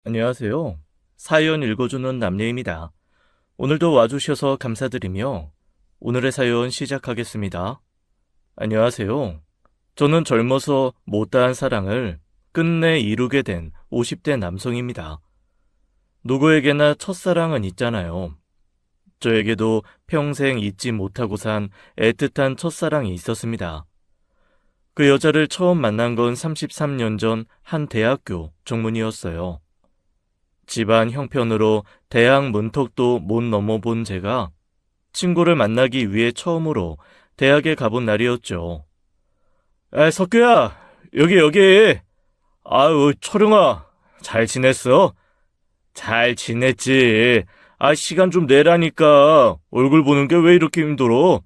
안녕하세요. 사연 읽어주는 남녀입니다. 오늘도 와주셔서 감사드리며 오늘의 사연 시작하겠습니다. 안녕하세요. 저는 젊어서 못다한 사랑을 끝내 이루게 된 50대 남성입니다. 누구에게나 첫사랑은 있잖아요. 저에게도 평생 잊지 못하고 산 애틋한 첫사랑이 있었습니다. 그 여자를 처음 만난 건 33년 전 한 대학교 정문이었어요. 집안 형편으로 대학 문턱도 못 넘어본 제가 친구를 만나기 위해 처음으로 대학에 가본 날이었죠. 석규야, 여기. 아유, 철웅아, 잘 지냈어? 잘 지냈지. 시간 좀 내라니까. 얼굴 보는 게 왜 이렇게 힘들어?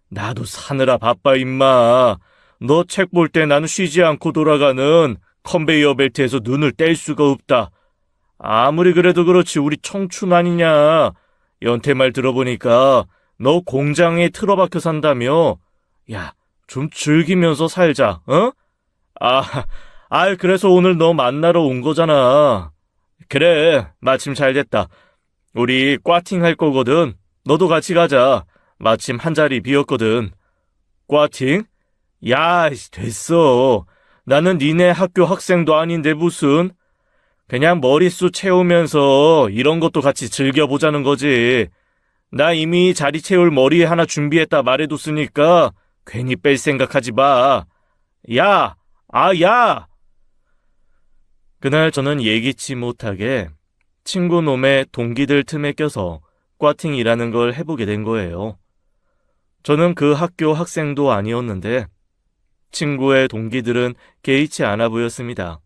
나도 사느라 바빠, 임마. 너 책 볼 때 나는 쉬지 않고 돌아가는 컨베이어 벨트에서 눈을 뗄 수가 없다. 아무리 그래도 그렇지 우리 청춘 아니냐. 연태 말 들어보니까 너 공장에 틀어박혀 산다며. 야, 좀 즐기면서 살자, 어? 아, 그래서 오늘 너 만나러 온 거잖아. 그래, 마침 잘 됐다. 우리 꽈팅 할 거거든. 너도 같이 가자. 마침 한 자리 비었거든. 꽈팅? 야, 됐어. 나는 니네 학교 학생도 아닌데 무슨. 그냥 머릿수 채우면서 이런 것도 같이 즐겨보자는 거지. 나 이미 자리 채울 머리 하나 준비했다 말해뒀으니까 괜히 뺄 생각하지 마. 야! 야! 그날 저는 예기치 못하게 친구 놈의 동기들 틈에 껴서 꽈팅이라는 걸 해보게 된 거예요. 저는 그 학교 학생도 아니었는데 친구의 동기들은 개의치 않아 보였습니다.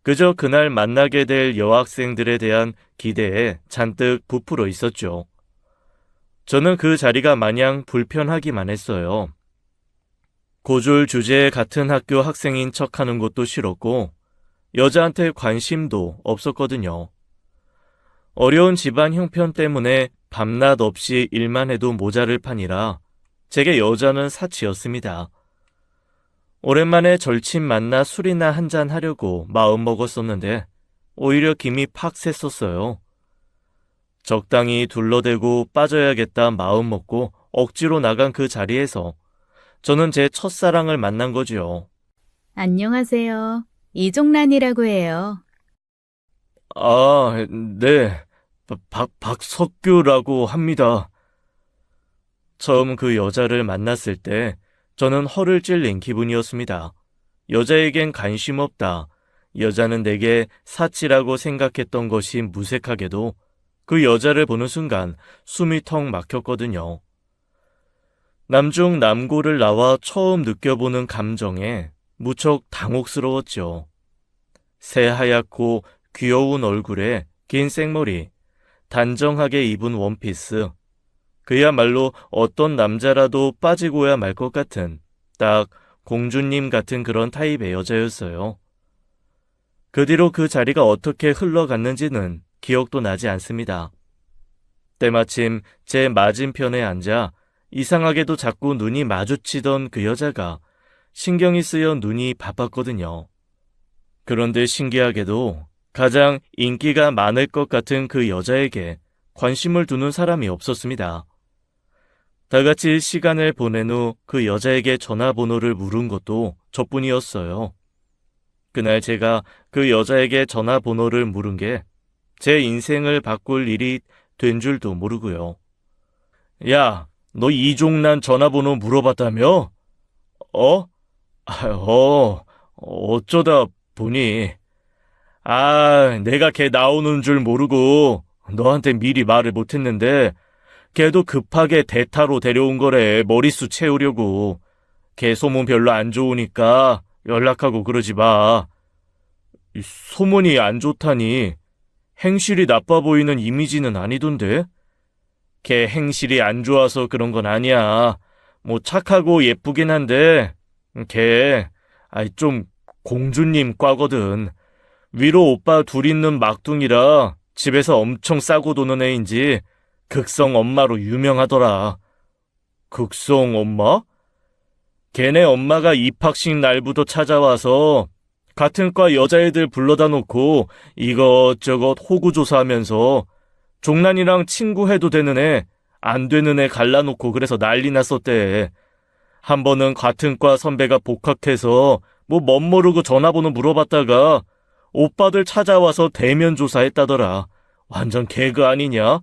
그저 그날 만나게 될 여학생들에 대한 기대에 잔뜩 부풀어 있었죠. 저는 그 자리가 마냥 불편하기만 했어요. 고졸 주제에 같은 학교 학생인 척하는 것도 싫었고 여자한테 관심도 없었거든요. 어려운 집안 형편 때문에 밤낮 없이 일만 해도 모자를 판이라 제게 여자는 사치였습니다. 오랜만에 절친 만나 술이나 한잔 하려고 마음먹었었는데 오히려 김이 팍 샜었어요. 적당히 둘러대고 빠져야겠다 마음먹고 억지로 나간 그 자리에서 저는 제 첫사랑을 만난 거지요. 안녕하세요. 이종란이라고 해요. 네. 박석규라고 합니다. 처음 그 여자를 만났을 때 저는 허를 찔린 기분이었습니다. 여자에겐 관심 없다. 여자는 내게 사치라고 생각했던 것이 무색하게도 그 여자를 보는 순간 숨이 턱 막혔거든요. 남중 남고를 나와 처음 느껴보는 감정에 무척 당혹스러웠죠. 새하얗고 귀여운 얼굴에 긴 생머리, 단정하게 입은 원피스, 그야말로 어떤 남자라도 빠지고야 말 것 같은 딱 공주님 같은 그런 타입의 여자였어요. 그 뒤로 그 자리가 어떻게 흘러갔는지는 기억도 나지 않습니다. 때마침 제 맞은편에 앉아 이상하게도 자꾸 눈이 마주치던 그 여자가 신경이 쓰여 눈이 바빴거든요. 그런데 신기하게도 가장 인기가 많을 것 같은 그 여자에게 관심을 두는 사람이 없었습니다. 다 같이 시간을 보낸 후 그 여자에게 전화번호를 물은 것도 저뿐이었어요. 그날 제가 그 여자에게 전화번호를 물은 게 제 인생을 바꿀 일이 된 줄도 모르고요. 야, 너 이종란 전화번호 물어봤다며? 어? 어쩌다 보니. 내가 걔 나오는 줄 모르고 너한테 미리 말을 못했는데 걔도 급하게 대타로 데려온 거래. 머릿수 채우려고. 걔 소문 별로 안 좋으니까 연락하고 그러지 마. 소문이 안 좋다니. 행실이 나빠 보이는 이미지는 아니던데? 걔 행실이 안 좋아서 그런 건 아니야. 뭐 착하고 예쁘긴 한데 걔 좀 공주님 과거든. 위로 오빠 둘 있는 막둥이라 집에서 엄청 싸고 도는 애인지 극성 엄마로 유명하더라. 극성 엄마? 걔네 엄마가 입학식 날부터 찾아와서 같은 과 여자애들 불러다 놓고 이것저것 호구조사하면서 종란이랑 친구해도 되는 애, 안 되는 애 갈라놓고 그래서 난리 났었대. 한 번은 같은 과 선배가 복학해서 뭐 멋모르고 전화번호 물어봤다가 오빠들 찾아와서 대면 조사했다더라. 완전 개그 아니냐?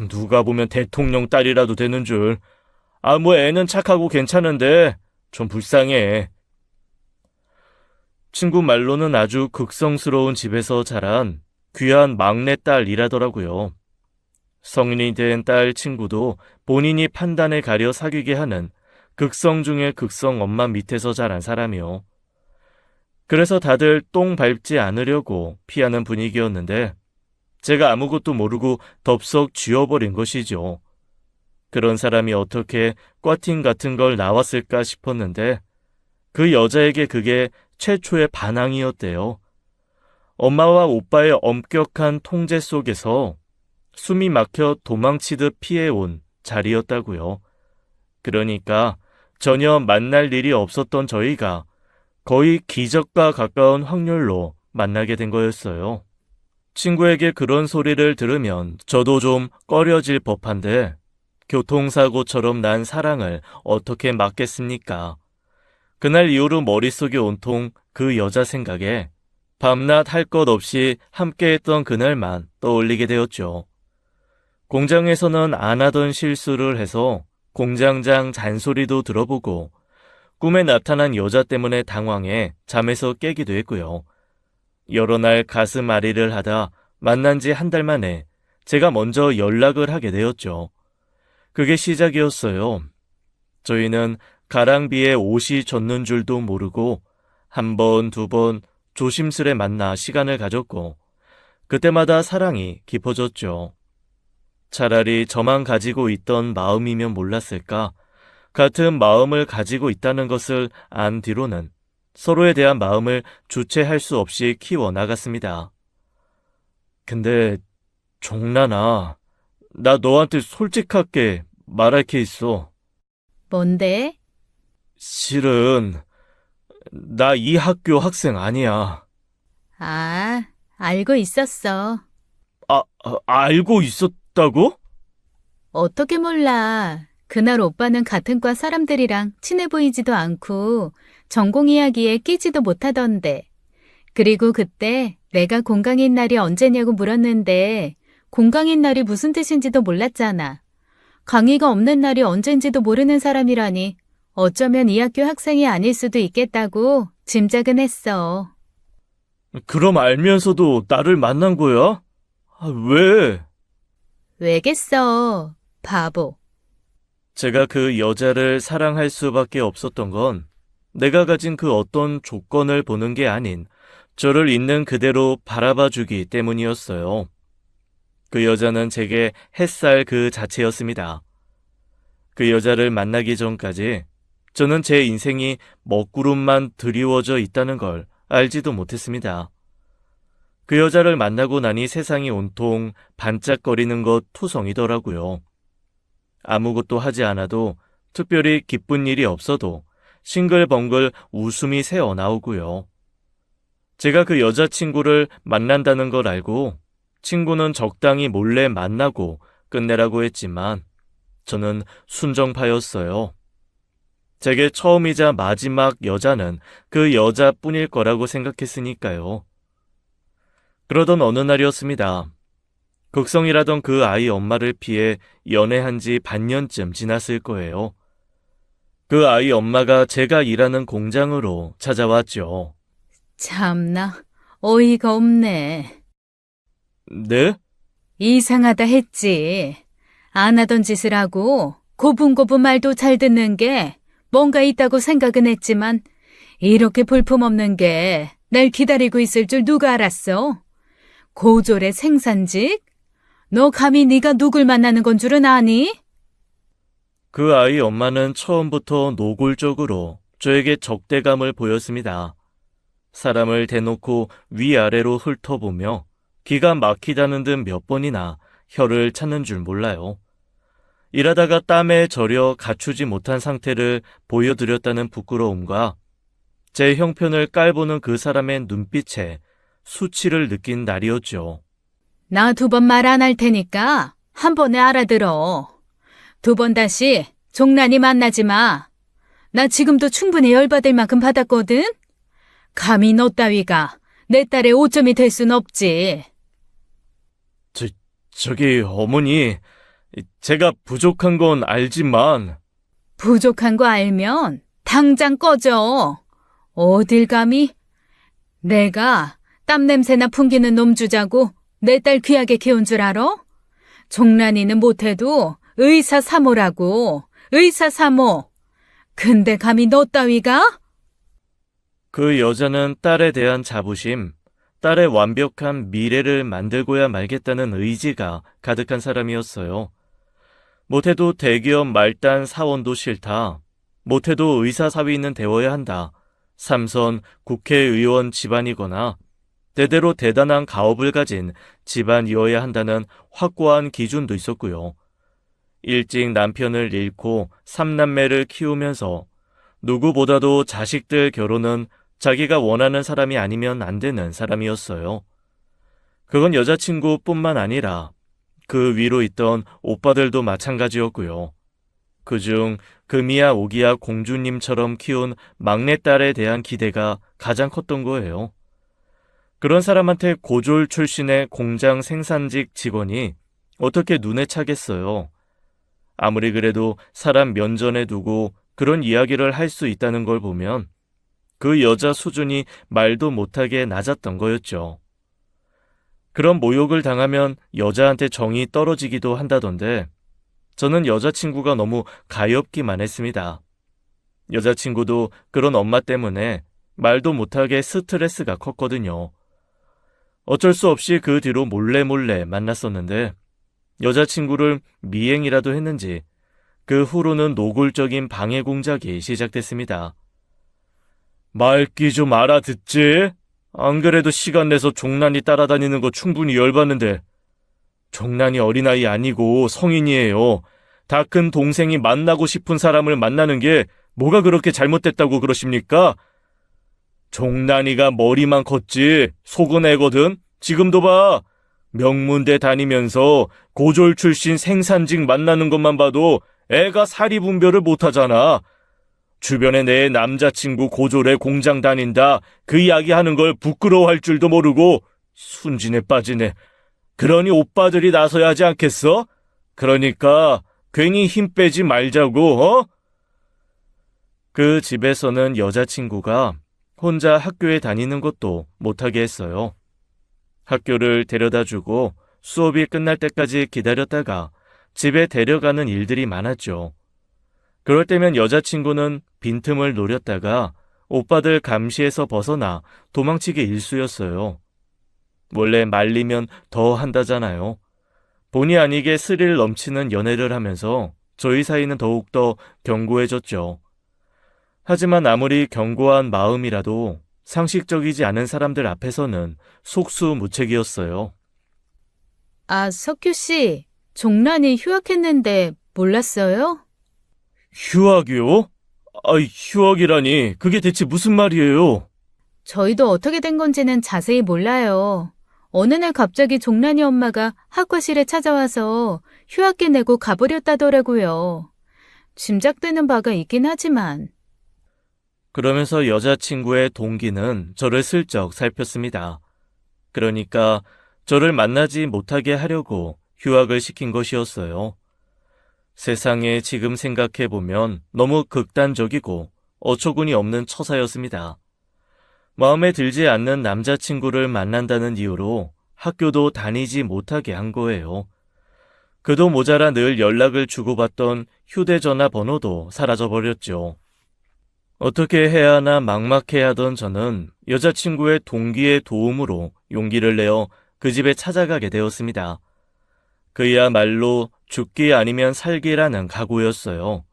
누가 보면 대통령 딸이라도 되는 줄. 아, 뭐 애는 착하고 괜찮은데 좀 불쌍해. 친구 말로는 아주 극성스러운 집에서 자란 귀한 막내딸이라더라고요. 성인이 된 딸 친구도 본인이 판단에 가려 사귀게 하는 극성 중의 극성 엄마 밑에서 자란 사람이요. 그래서 다들 똥 밟지 않으려고 피하는 분위기였는데 제가 아무것도 모르고 덥석 쥐어버린 것이죠. 그런 사람이 어떻게 꽈팅 같은 걸 나왔을까 싶었는데 그 여자에게 그게 최초의 반항이었대요. 엄마와 오빠의 엄격한 통제 속에서 숨이 막혀 도망치듯 피해온 자리였다고요. 그러니까 전혀 만날 일이 없었던 저희가 거의 기적과 가까운 확률로 만나게 된 거였어요. 친구에게 그런 소리를 들으면 저도 좀 꺼려질 법한데 교통사고처럼 난 사랑을 어떻게 막겠습니까? 그날 이후로 머릿속이 온통 그 여자 생각에 밤낮 할 것 없이 함께했던 그날만 떠올리게 되었죠. 공장에서는 안 하던 실수를 해서 공장장 잔소리도 들어보고 꿈에 나타난 여자 때문에 당황해 잠에서 깨기도 했고요. 여러 날 가슴 앓이를 하다 만난 지 한 달 만에 제가 먼저 연락을 하게 되었죠. 그게 시작이었어요. 저희는 가랑비에 옷이 젖는 줄도 모르고 한 번, 두 번 조심스레 만나 시간을 가졌고 그때마다 사랑이 깊어졌죠. 차라리 저만 가지고 있던 마음이면 몰랐을까? 같은 마음을 가지고 있다는 것을 안 뒤로는 서로에 대한 마음을 주체할 수 없이 키워나갔습니다. 근데 종란아, 나 너한테 솔직하게 말할 게 있어. 뭔데? 실은 나 이 학교 학생 아니야. 아, 알고 있었어. 알고 있었다고? 어떻게 몰라. 그날 오빠는 같은 과 사람들이랑 친해 보이지도 않고 전공 이야기에 끼지도 못하던데. 그리고 그때 내가 공강인 날이 언제냐고 물었는데 공강인 날이 무슨 뜻인지도 몰랐잖아. 강의가 없는 날이 언젠지도 모르는 사람이라니 어쩌면 이 학교 학생이 아닐 수도 있겠다고 짐작은 했어. 그럼 알면서도 나를 만난 거야? 왜? 왜겠어, 바보. 제가 그 여자를 사랑할 수밖에 없었던 건 내가 가진 그 어떤 조건을 보는 게 아닌 저를 있는 그대로 바라봐 주기 때문이었어요. 그 여자는 제게 햇살 그 자체였습니다. 그 여자를 만나기 전까지 저는 제 인생이 먹구름만 드리워져 있다는 걸 알지도 못했습니다. 그 여자를 만나고 나니 세상이 온통 반짝거리는 것 투성이더라고요. 아무것도 하지 않아도 특별히 기쁜 일이 없어도 싱글벙글 웃음이 새어나오고요. 제가 그 여자친구를 만난다는 걸 알고 친구는 적당히 몰래 만나고 끝내라고 했지만 저는 순정파였어요. 제게 처음이자 마지막 여자는 그 여자뿐일 거라고 생각했으니까요. 그러던 어느 날이었습니다. 극성이라던 그 아이 엄마를 피해 연애한 지 반년쯤 지났을 거예요. 그 아이 엄마가 제가 일하는 공장으로 찾아왔죠. 참나, 어이가 없네. 네? 이상하다 했지. 안 하던 짓을 하고 고분고분 말도 잘 듣는 게 뭔가 있다고 생각은 했지만 이렇게 볼품없는 게 날 기다리고 있을 줄 누가 알았어? 고졸의 생산직? 너 감히 네가 누굴 만나는 건 줄은 아니? 그 아이 엄마는 처음부터 노골적으로 저에게 적대감을 보였습니다. 사람을 대놓고 위아래로 훑어보며 기가 막히다는 듯 몇 번이나 혀를 찾는 줄 몰라요. 일하다가 땀에 절여 갖추지 못한 상태를 보여드렸다는 부끄러움과 제 형편을 깔보는 그 사람의 눈빛에 수치를 느낀 날이었죠. 나 2번 말 안 할 테니까 한 번에 알아들어. 2번 다시 종란이 만나지 마. 나 지금도 충분히 열받을 만큼 받았거든? 감히 너 따위가 내 딸의 오점이 될 순 없지. 저기 어머니, 제가 부족한 건 알지만 부족한 거 알면 당장 꺼져. 어딜 감히? 내가 땀 냄새나 풍기는 놈 주자고 내 딸 귀하게 키운 줄 알아? 종란이는 못해도 의사 3호라고. 의사 3호. 근데 감히 너 따위가? 그 여자는 딸에 대한 자부심, 딸의 완벽한 미래를 만들고야 말겠다는 의지가 가득한 사람이었어요. 못해도 대기업 말단 사원도 싫다. 못해도 의사 사위는 되어야 한다. 삼선 국회의원 집안이거나 대대로 대단한 가업을 가진 집안이어야 한다는 확고한 기준도 있었고요. 일찍 남편을 잃고 3남매를 키우면서 누구보다도 자식들 결혼은 자기가 원하는 사람이 아니면 안 되는 사람이었어요. 그건 여자친구뿐만 아니라 그 위로 있던 오빠들도 마찬가지였고요. 그중 금이야 오기야 공주님처럼 키운 막내딸에 대한 기대가 가장 컸던 거예요. 그런 사람한테 고졸 출신의 공장 생산직 직원이 어떻게 눈에 차겠어요. 아무리 그래도 사람 면전에 두고 그런 이야기를 할 수 있다는 걸 보면 그 여자 수준이 말도 못하게 낮았던 거였죠. 그런 모욕을 당하면 여자한테 정이 떨어지기도 한다던데 저는 여자친구가 너무 가엾기만 했습니다. 여자친구도 그런 엄마 때문에 말도 못하게 스트레스가 컸거든요. 어쩔 수 없이 그 뒤로 몰래 만났었는데 여자친구를 미행이라도 했는지 그 후로는 노골적인 방해 공작이 시작됐습니다. 말귀 좀 알아듣지? 안 그래도 시간 내서 종란이 따라다니는 거 충분히 열받는데 종란이 어린아이 아니고 성인이에요. 다 큰 동생이 만나고 싶은 사람을 만나는 게 뭐가 그렇게 잘못됐다고 그러십니까? 종란이가 머리만 컸지 속은 애거든. 지금도 봐. 명문대 다니면서 고졸 출신 생산직 만나는 것만 봐도 애가 사리분별을 못하잖아. 주변에 내 남자친구 고졸에 공장 다닌다 그 이야기 하는 걸 부끄러워할 줄도 모르고 순진에 빠지네. 그러니 오빠들이 나서야 하지 않겠어? 그러니까 괜히 힘 빼지 말자고, 어? 그 집에서는 여자친구가 혼자 학교에 다니는 것도 못하게 했어요. 학교를 데려다주고 수업이 끝날 때까지 기다렸다가 집에 데려가는 일들이 많았죠. 그럴 때면 여자친구는 빈틈을 노렸다가 오빠들 감시에서 벗어나 도망치기 일쑤였어요. 원래 말리면 더 한다잖아요. 본의 아니게 스릴 넘치는 연애를 하면서 저희 사이는 더욱더 견고해졌죠. 하지만 아무리 견고한 마음이라도 상식적이지 않은 사람들 앞에서는 속수무책이었어요. 아, 석규 씨, 종란이 휴학했는데 몰랐어요? 휴학이요? 아이, 휴학이라니 그게 대체 무슨 말이에요? 저희도 어떻게 된 건지는 자세히 몰라요. 어느 날 갑자기 종란이 엄마가 학과실에 찾아와서 휴학기 내고 가버렸다더라고요. 짐작되는 바가 있긴 하지만. 그러면서 여자친구의 동기는 저를 슬쩍 살폈습니다. 그러니까 저를 만나지 못하게 하려고 휴학을 시킨 것이었어요. 세상에 지금 생각해보면 너무 극단적이고 어처구니 없는 처사였습니다. 마음에 들지 않는 남자친구를 만난다는 이유로 학교도 다니지 못하게 한 거예요. 그도 모자라 늘 연락을 주고받던 휴대전화 번호도 사라져버렸죠. 어떻게 해야 하나 막막해하던 저는 여자친구의 동기의 도움으로 용기를 내어 그 집에 찾아가게 되었습니다. 그야말로 죽기 아니면 살기라는 각오였어요.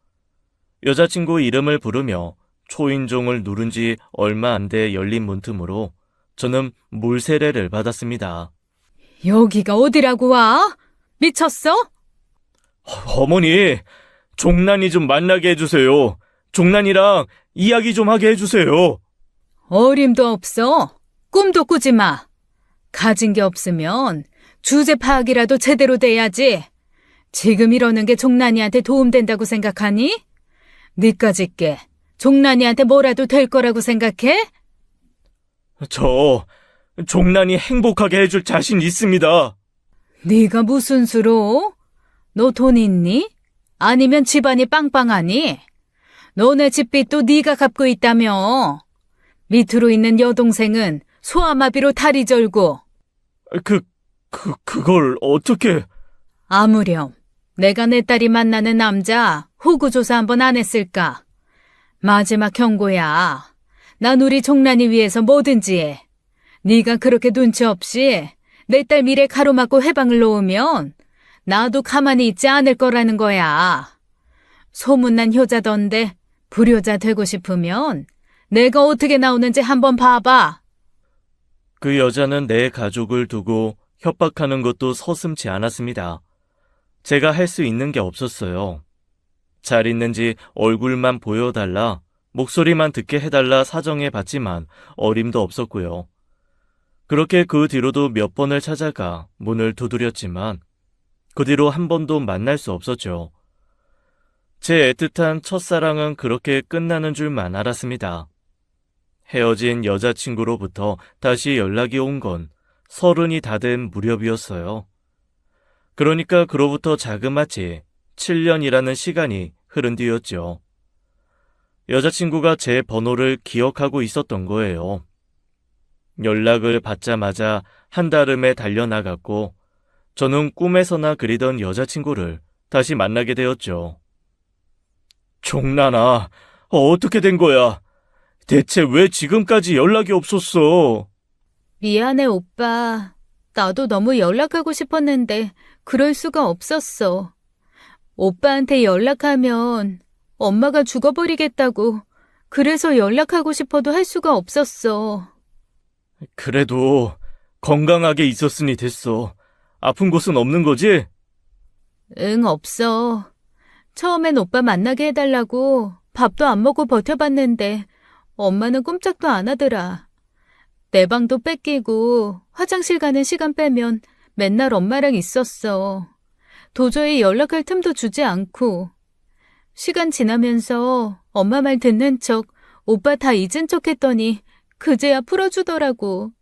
여자친구 이름을 부르며 초인종을 누른 지 얼마 안 돼 열린 문틈으로 저는 물세례를 받았습니다. 여기가 어디라고 와? 미쳤어? 어머니, 종란이 좀 만나게 해주세요. 종란이랑 이야기 좀 하게 해주세요. 어림도 없어. 꿈도 꾸지 마. 가진 게 없으면 주제 파악이라도 제대로 돼야지. 지금 이러는 게 종란이한테 도움된다고 생각하니? 니까짓게 종란이한테 뭐라도 될 거라고 생각해? 저 종란이 행복하게 해줄 자신 있습니다. 네가 무슨 수로? 너 돈 있니? 아니면 집안이 빵빵하니? 너네 집빚도 네가 갚고 있다며. 밑으로 있는 여동생은 소아마비로 다리 절고. 그걸 어떻게... 아무렴 내가 내 딸이 만나는 남자 호구조사 한번 안 했을까? 마지막 경고야. 난 우리 종란이 위해서 뭐든지 해. 네가 그렇게 눈치 없이 내 딸 미래 가로막고 해방을 놓으면 나도 가만히 있지 않을 거라는 거야. 소문난 효자던데 불효자 되고 싶으면 내가 어떻게 나오는지 한번 봐봐. 그 여자는 내 가족을 두고 협박하는 것도 서슴지 않았습니다. 제가 할 수 있는 게 없었어요. 잘 있는지 얼굴만 보여달라, 목소리만 듣게 해달라 사정해 봤지만 어림도 없었고요. 그렇게 그 뒤로도 몇 번을 찾아가 문을 두드렸지만 그 뒤로 한 번도 만날 수 없었죠. 제 애틋한 첫사랑은 그렇게 끝나는 줄만 알았습니다. 헤어진 여자친구로부터 다시 연락이 온 건 30이 다 된 무렵이었어요. 그러니까 그로부터 자그마치 7년이라는 시간이 흐른 뒤였죠. 여자친구가 제 번호를 기억하고 있었던 거예요. 연락을 받자마자 한달음에 달려나갔고 저는 꿈에서나 그리던 여자친구를 다시 만나게 되었죠. 종란아, 어떻게 된 거야? 대체 왜 지금까지 연락이 없었어? 미안해, 오빠. 나도 너무 연락하고 싶었는데 그럴 수가 없었어. 오빠한테 연락하면 엄마가 죽어버리겠다고. 그래서 연락하고 싶어도 할 수가 없었어. 그래도 건강하게 있었으니 됐어. 아픈 곳은 없는 거지? 응, 없어. 처음엔 오빠 만나게 해달라고 밥도 안 먹고 버텨봤는데 엄마는 꼼짝도 안 하더라. 내 방도 뺏기고 화장실 가는 시간 빼면 맨날 엄마랑 있었어. 도저히 연락할 틈도 주지 않고. 시간 지나면서 엄마 말 듣는 척 오빠 다 잊은 척 했더니 그제야 풀어주더라고.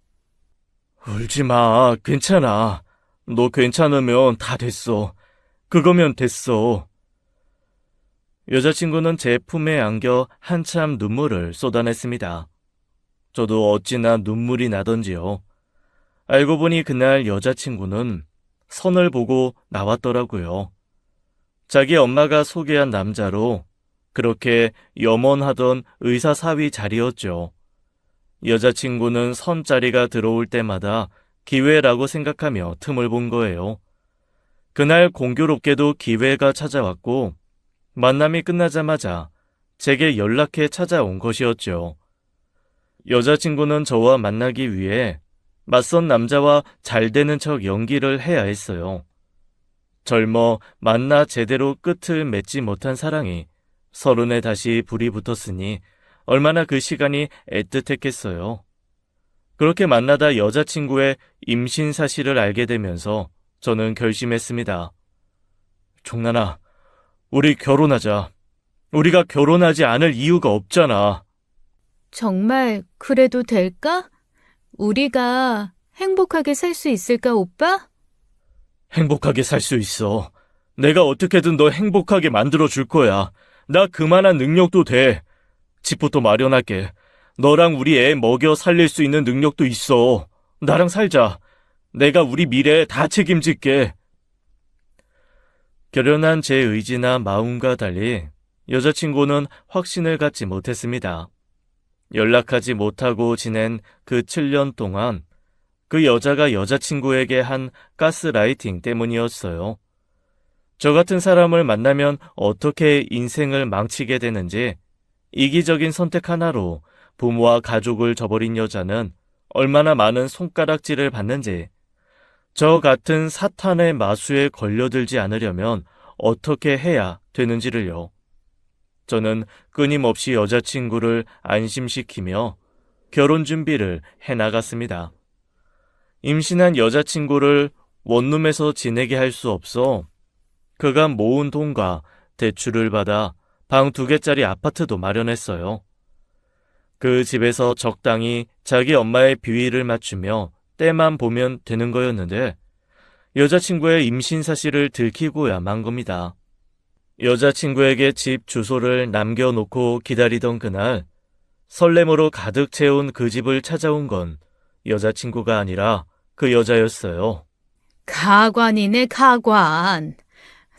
울지 마. 괜찮아. 너 괜찮으면 다 됐어. 그거면 됐어. 여자친구는 제 품에 안겨 한참 눈물을 쏟아냈습니다. 저도 어찌나 눈물이 나던지요. 알고 보니 그날 여자친구는 선을 보고 나왔더라고요. 자기 엄마가 소개한 남자로 그렇게 염원하던 의사 사위 자리였죠. 여자친구는 선 자리가 들어올 때마다 기회라고 생각하며 틈을 본 거예요. 그날 공교롭게도 기회가 찾아왔고 만남이 끝나자마자 제게 연락해 찾아온 것이었죠. 여자친구는 저와 만나기 위해 맞선 남자와 잘 되는 척 연기를 해야 했어요. 젊어 만나 제대로 끝을 맺지 못한 사랑이 30에 다시 불이 붙었으니 얼마나 그 시간이 애틋했겠어요. 그렇게 만나다 여자친구의 임신 사실을 알게 되면서 저는 결심했습니다. 종란아, 우리 결혼하자. 우리가 결혼하지 않을 이유가 없잖아. 정말 그래도 될까? 우리가 행복하게 살 수 있을까, 오빠? 행복하게 살 수 있어. 내가 어떻게든 너 행복하게 만들어줄 거야. 나 그만한 능력도 돼. 집부터 마련할게. 너랑 우리 애 먹여 살릴 수 있는 능력도 있어. 나랑 살자. 내가 우리 미래에 다 책임질게. 결연한 제 의지나 마음과 달리 여자친구는 확신을 갖지 못했습니다. 연락하지 못하고 지낸 그 7년 동안 그 여자가 여자친구에게 한 가스라이팅 때문이었어요. 저 같은 사람을 만나면 어떻게 인생을 망치게 되는지, 이기적인 선택 하나로 부모와 가족을 저버린 여자는 얼마나 많은 손가락질을 받는지, 저 같은 사탄의 마수에 걸려들지 않으려면 어떻게 해야 되는지를요. 저는 끊임없이 여자친구를 안심시키며 결혼 준비를 해나갔습니다. 임신한 여자친구를 원룸에서 지내게 할 수 없어 그간 모은 돈과 대출을 받아 방 2개짜리 아파트도 마련했어요. 그 집에서 적당히 자기 엄마의 비위를 맞추며 때만 보면 되는 거였는데 여자친구의 임신 사실을 들키고야 만 겁니다. 여자친구에게 집 주소를 남겨놓고 기다리던 그날 설렘으로 가득 채운 그 집을 찾아온 건 여자친구가 아니라 그 여자였어요. 가관이네, 가관.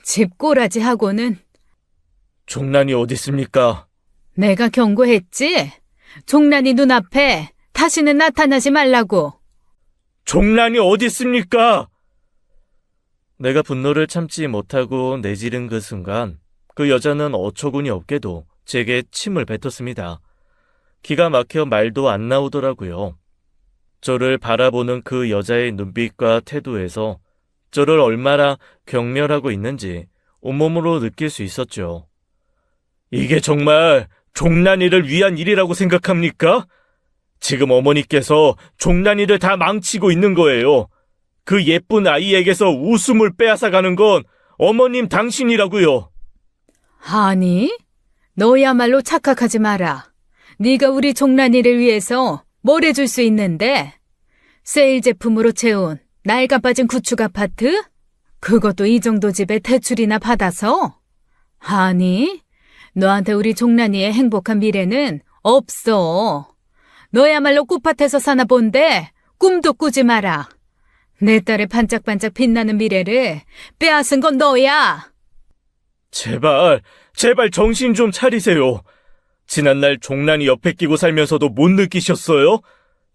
집 꼬라지하고는 종란이 어디 있습니까? 내가 경고했지? 종란이 눈앞에 다시는 나타나지 말라고. 종란이 어디 있습니까? 내가 분노를 참지 못하고 내지른 그 순간 그 여자는 어처구니 없게도 제게 침을 뱉었습니다. 기가 막혀 말도 안 나오더라고요. 저를 바라보는 그 여자의 눈빛과 태도에서 저를 얼마나 경멸하고 있는지 온몸으로 느낄 수 있었죠. 이게 정말 종란이를 위한 일이라고 생각합니까? 지금 어머니께서 종란이를 다 망치고 있는 거예요. 그 예쁜 아이에게서 웃음을 빼앗아가는 건 어머님 당신이라고요. 아니, 너야말로 착각하지 마라. 네가 우리 종란이를 위해서 뭘 해줄 수 있는데? 세일 제품으로 채운 낡아 빠진 구축 아파트? 그것도 이 정도 집에 대출이나 받아서? 아니, 너한테 우리 종란이의 행복한 미래는 없어. 너야말로 꽃밭에서 사나 본데 꿈도 꾸지 마라. 내 딸의 반짝반짝 빛나는 미래를 빼앗은 건 너야. 제발 정신 좀 차리세요. 지난날 종란이 옆에 끼고 살면서도 못 느끼셨어요?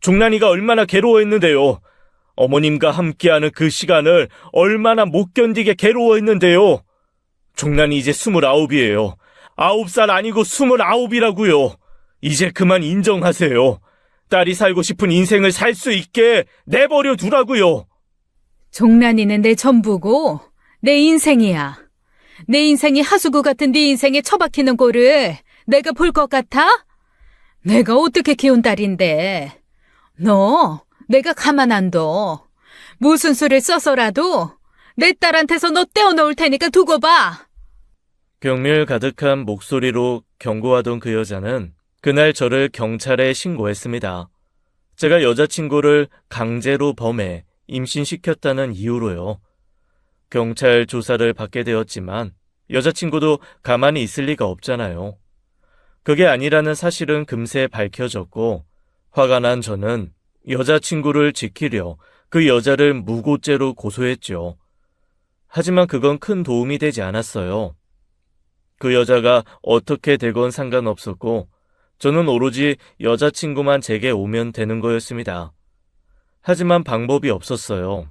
종란이가 얼마나 괴로워했는데요. 어머님과 함께하는 그 시간을 얼마나 못 견디게 괴로워했는데요. 종란이 이제 29이에요. 9살 아니고 29이라고요. 이제 그만 인정하세요. 딸이 살고 싶은 인생을 살 수 있게 내버려 두라고요. 종란이는 내 전부고 내 인생이야. 내 인생이 하수구 같은 네 인생에 처박히는 꼴을 내가 볼 것 같아? 내가 어떻게 키운 딸인데. 너 내가 가만 안 둬. 무슨 수를 써서라도 내 딸한테서 너 떼어놓을 테니까 두고 봐. 경멸 가득한 목소리로 경고하던 그 여자는 그날 저를 경찰에 신고했습니다. 제가 여자친구를 강제로 범해 임신시켰다는 이유로요. 경찰 조사를 받게 되었지만 여자친구도 가만히 있을 리가 없잖아요. 그게 아니라는 사실은 금세 밝혀졌고 화가 난 저는 여자친구를 지키려 그 여자를 무고죄로 고소했죠. 하지만 그건 큰 도움이 되지 않았어요. 그 여자가 어떻게 되건 상관없었고 저는 오로지 여자친구만 제게 오면 되는 거였습니다. 하지만 방법이 없었어요.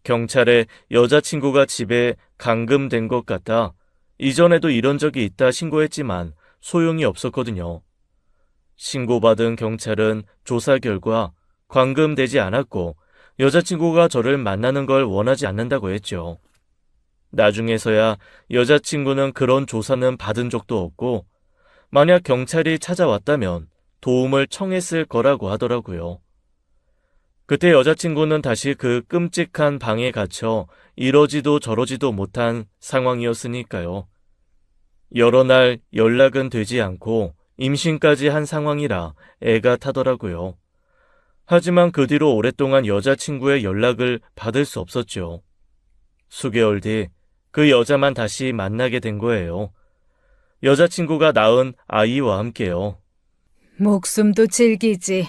경찰에 여자친구가 집에 감금된 것 같다. 이전에도 이런 적이 있다 신고했지만 소용이 없었거든요. 신고받은 경찰은 조사 결과 감금되지 않았고 여자친구가 저를 만나는 걸 원하지 않는다고 했죠. 나중에서야 여자친구는 그런 조사는 받은 적도 없고 만약 경찰이 찾아왔다면 도움을 청했을 거라고 하더라고요. 그때 여자친구는 다시 그 끔찍한 방에 갇혀 이러지도 저러지도 못한 상황이었으니까요. 여러 날 연락은 되지 않고 임신까지 한 상황이라 애가 타더라고요. 하지만 그 뒤로 오랫동안 여자친구의 연락을 받을 수 없었죠. 수개월 뒤 그 여자만 다시 만나게 된 거예요. 여자친구가 낳은 아이와 함께요. 목숨도 질기지.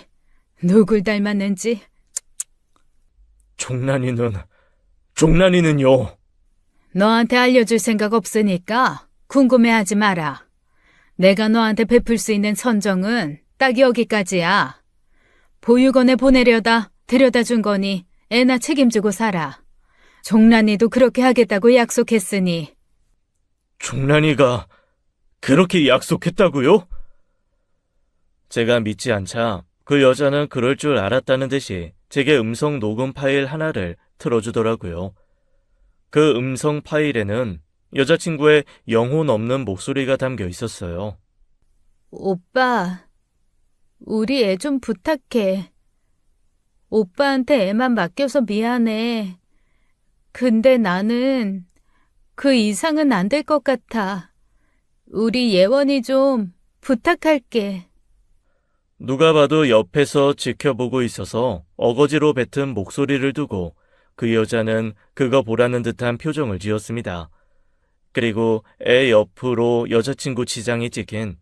누굴 닮았는지. 종란이는요. 너한테 알려줄 생각 없으니까 궁금해하지 마라. 내가 너한테 베풀 수 있는 선정은 딱 여기까지야. 보육원에 보내려다 데려다 준 거니 애나 책임지고 살아. 종란이도 그렇게 하겠다고 약속했으니. 종란이가 그렇게 약속했다고요? 제가 믿지 않자 그 여자는 그럴 줄 알았다는 듯이 제게 음성 녹음 파일 하나를 틀어주더라고요. 그 음성 파일에는 여자친구의 영혼 없는 목소리가 담겨 있었어요. 오빠, 우리 애 좀 부탁해. 오빠한테 애만 맡겨서 미안해. 근데 나는 그 이상은 안 될 것 같아. 우리 예원이 좀 부탁할게. 누가 봐도 옆에서 지켜보고 있어서 어거지로 뱉은 목소리를 두고 그 여자는 그거 보라는 듯한 표정을 지었습니다. 그리고 애 옆으로 여자친구 지장이 찍힌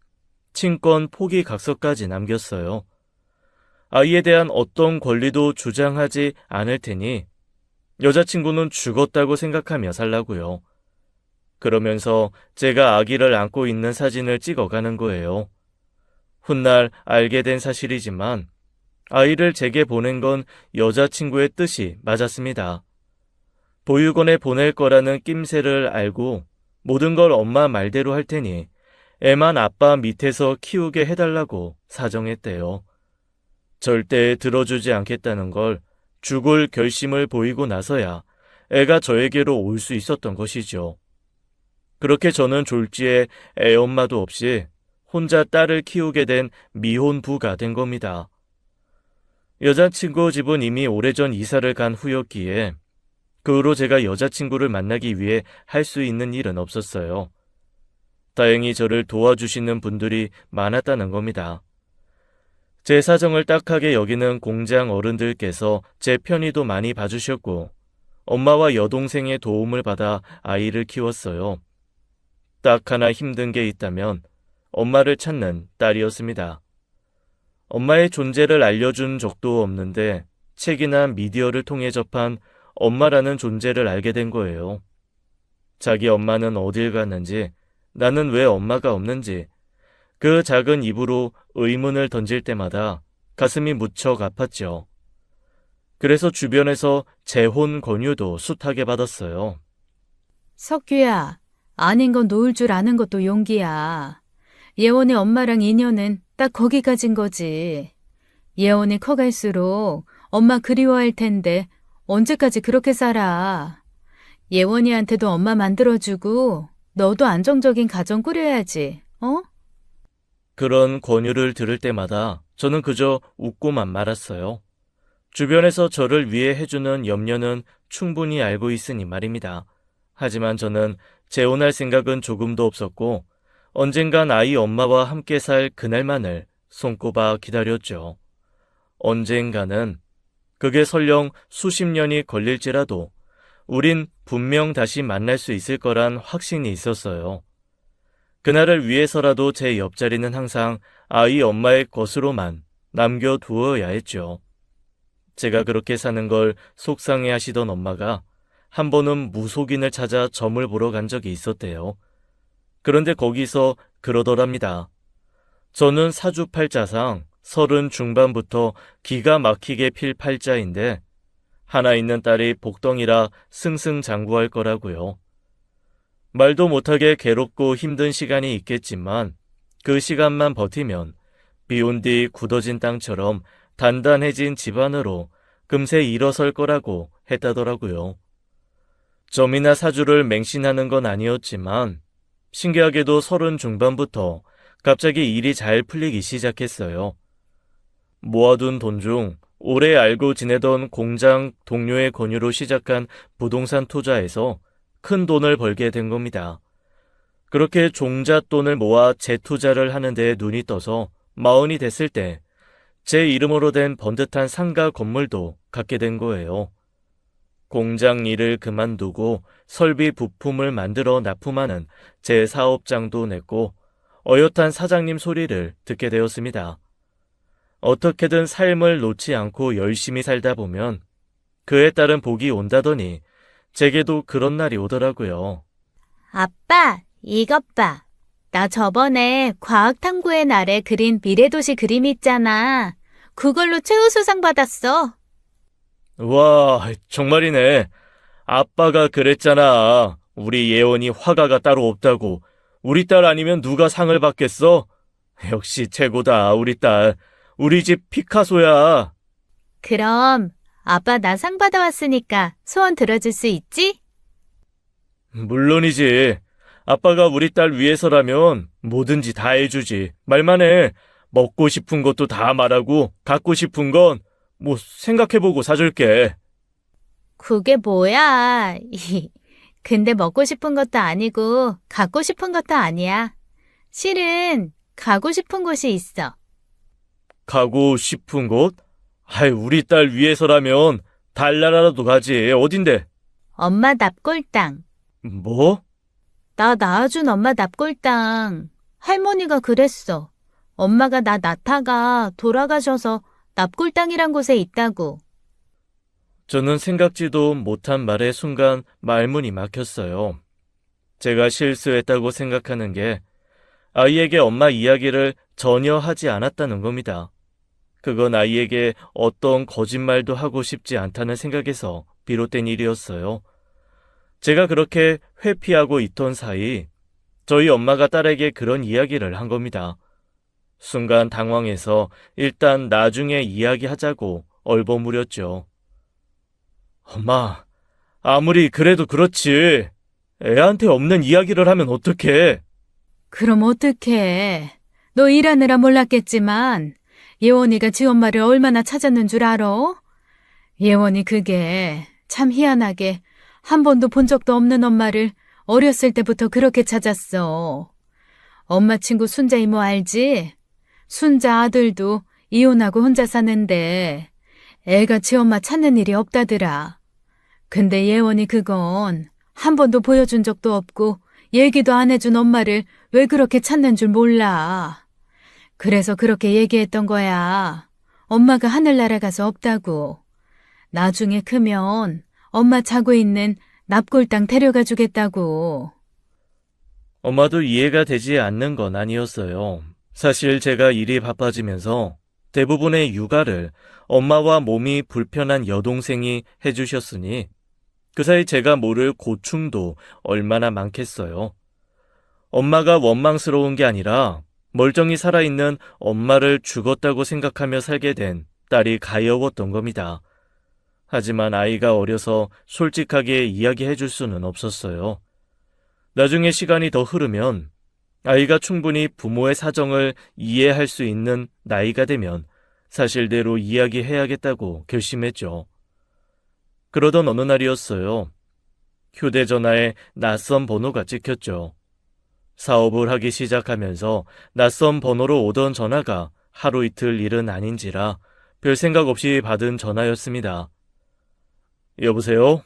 친권 포기 각서까지 남겼어요. 아이에 대한 어떤 권리도 주장하지 않을 테니 여자친구는 죽었다고 생각하며 살라고요. 그러면서 제가 아기를 안고 있는 사진을 찍어가는 거예요. 훗날 알게 된 사실이지만 아이를 제게 보낸 건 여자친구의 뜻이 맞았습니다. 보육원에 보낼 거라는 낌새를 알고 모든 걸 엄마 말대로 할 테니 애만 아빠 밑에서 키우게 해달라고 사정했대요. 절대 들어주지 않겠다는 걸 죽을 결심을 보이고 나서야 애가 저에게로 올 수 있었던 것이죠. 그렇게 저는 졸지에 애 엄마도 없이 혼자 딸을 키우게 된 미혼부가 된 겁니다. 여자친구 집은 이미 오래전 이사를 간 후였기에 그 후로 제가 여자친구를 만나기 위해 할 수 있는 일은 없었어요. 다행히 저를 도와주시는 분들이 많았다는 겁니다. 제 사정을 딱하게 여기는 공장 어른들께서 제 편의도 많이 봐주셨고 엄마와 여동생의 도움을 받아 아이를 키웠어요. 딱 하나 힘든 게 있다면 엄마를 찾는 딸이었습니다. 엄마의 존재를 알려준 적도 없는데 책이나 미디어를 통해 접한 엄마라는 존재를 알게 된 거예요. 자기 엄마는 어딜 갔는지, 나는 왜 엄마가 없는지 그 작은 입으로 의문을 던질 때마다 가슴이 무척 아팠죠. 그래서 주변에서 재혼 권유도 숱하게 받았어요. 석규야, 아닌 건 놓을 줄 아는 것도 용기야. 예원이 엄마랑 인연은 딱 거기까진 거지. 예원이 커갈수록 엄마 그리워할 텐데 언제까지 그렇게 살아. 예원이한테도 엄마 만들어주고 너도 안정적인 가정 꾸려야지, 어? 그런 권유를 들을 때마다 저는 그저 웃고만 말았어요. 주변에서 저를 위해 해주는 염려는 충분히 알고 있으니 말입니다. 하지만 저는 재혼할 생각은 조금도 없었고 언젠간 아이 엄마와 함께 살 그날만을 손꼽아 기다렸죠. 언젠가는 그게 설령 수십 년이 걸릴지라도 우린 분명 다시 만날 수 있을 거란 확신이 있었어요. 그날을 위해서라도 제 옆자리는 항상 아이 엄마의 것으로만 남겨두어야 했죠. 제가 그렇게 사는 걸 속상해 하시던 엄마가 한 번은 무속인을 찾아 점을 보러 간 적이 있었대요. 그런데 거기서 그러더랍니다. 저는 사주팔자상 30 중반부터 기가 막히게 필 팔자인데 하나 있는 딸이 복덩이라 승승장구할 거라고요. 말도 못하게 괴롭고 힘든 시간이 있겠지만 그 시간만 버티면 비온 뒤 굳어진 땅처럼 단단해진 집안으로 금세 일어설 거라고 했다더라고요. 점이나 사주를 맹신하는 건 아니었지만 신기하게도 30 중반부터 갑자기 일이 잘 풀리기 시작했어요. 모아둔 돈 중 오래 알고 지내던 공장 동료의 권유로 시작한 부동산 투자에서 큰 돈을 벌게 된 겁니다. 그렇게 종잣돈을 모아 재투자를 하는 데 눈이 떠서 40이 됐을 때 제 이름으로 된 번듯한 상가 건물도 갖게 된 거예요. 공장 일을 그만두고 설비 부품을 만들어 납품하는 제 사업장도 냈고 어엿한 사장님 소리를 듣게 되었습니다. 어떻게든 삶을 놓지 않고 열심히 살다 보면 그에 따른 복이 온다더니 제게도 그런 날이 오더라고요. 아빠, 이것 봐. 나 저번에 과학탐구의 날에 그린 미래도시 그림 있잖아. 그걸로 최우수상 받았어. 와, 정말이네. 아빠가 그랬잖아. 우리 예원이 화가가 따로 없다고. 우리 딸 아니면 누가 상을 받겠어? 역시 최고다, 우리 딸. 우리 집 피카소야. 그럼 아빠 나 상 받아왔으니까 소원 들어줄 수 있지? 물론이지. 아빠가 우리 딸 위해서라면 뭐든지 다 해주지. 말만 해. 먹고 싶은 것도 다 말하고 갖고 싶은 건 뭐 생각해보고 사줄게. 그게 뭐야? 근데 먹고 싶은 것도 아니고 갖고 싶은 것도 아니야. 실은 가고 싶은 곳이 있어. 가고 싶은 곳? 아이, 우리 딸 위해서라면 달나라라도 가지. 어딘데? 엄마 납골당. 뭐? 나 낳아준 엄마 납골당. 할머니가 그랬어. 엄마가 나 낳다가 돌아가셔서 납골당이란 곳에 있다고. 저는 생각지도 못한 말에 순간 말문이 막혔어요. 제가 실수했다고 생각하는 게 아이에게 엄마 이야기를 전혀 하지 않았다는 겁니다. 그건 아이에게 어떤 거짓말도 하고 싶지 않다는 생각에서 비롯된 일이었어요. 제가 그렇게 회피하고 있던 사이 저희 엄마가 딸에게 그런 이야기를 한 겁니다. 순간 당황해서 일단 나중에 이야기하자고 얼버무렸죠. 엄마, 아무리 그래도 그렇지. 애한테 없는 이야기를 하면 어떡해? 그럼 어떡해. 너 일하느라 몰랐겠지만 예원이가 지 엄마를 얼마나 찾았는 줄 알아? 예원이 그게 참 희한하게 한 번도 본 적도 없는 엄마를 어렸을 때부터 그렇게 찾았어. 엄마 친구 순자 이모 알지? 순자 아들도 이혼하고 혼자 사는데 애가 지 엄마 찾는 일이 없다더라. 근데 예원이 그건 한 번도 보여준 적도 없고 얘기도 안 해준 엄마를 왜 그렇게 찾는 줄 몰라. 그래서 그렇게 얘기했던 거야. 엄마가 하늘나라 가서 없다고. 나중에 크면 엄마 자고 있는 납골당 데려가 주겠다고. 엄마도 이해가 되지 않는 건 아니었어요. 사실 제가 일이 바빠지면서 대부분의 육아를 엄마와 몸이 불편한 여동생이 해주셨으니 그 사이 제가 모를 고충도 얼마나 많겠어요. 엄마가 원망스러운 게 아니라 멀쩡히 살아있는 엄마를 죽었다고 생각하며 살게 된 딸이 가여웠던 겁니다. 하지만 아이가 어려서 솔직하게 이야기해 줄 수는 없었어요. 나중에 시간이 더 흐르면 아이가 충분히 부모의 사정을 이해할 수 있는 나이가 되면 사실대로 이야기해야겠다고 결심했죠. 그러던 어느 날이었어요. 휴대전화에 낯선 번호가 찍혔죠. 사업을 하기 시작하면서 낯선 번호로 오던 전화가 하루 이틀 일은 아닌지라 별 생각 없이 받은 전화였습니다. 여보세요?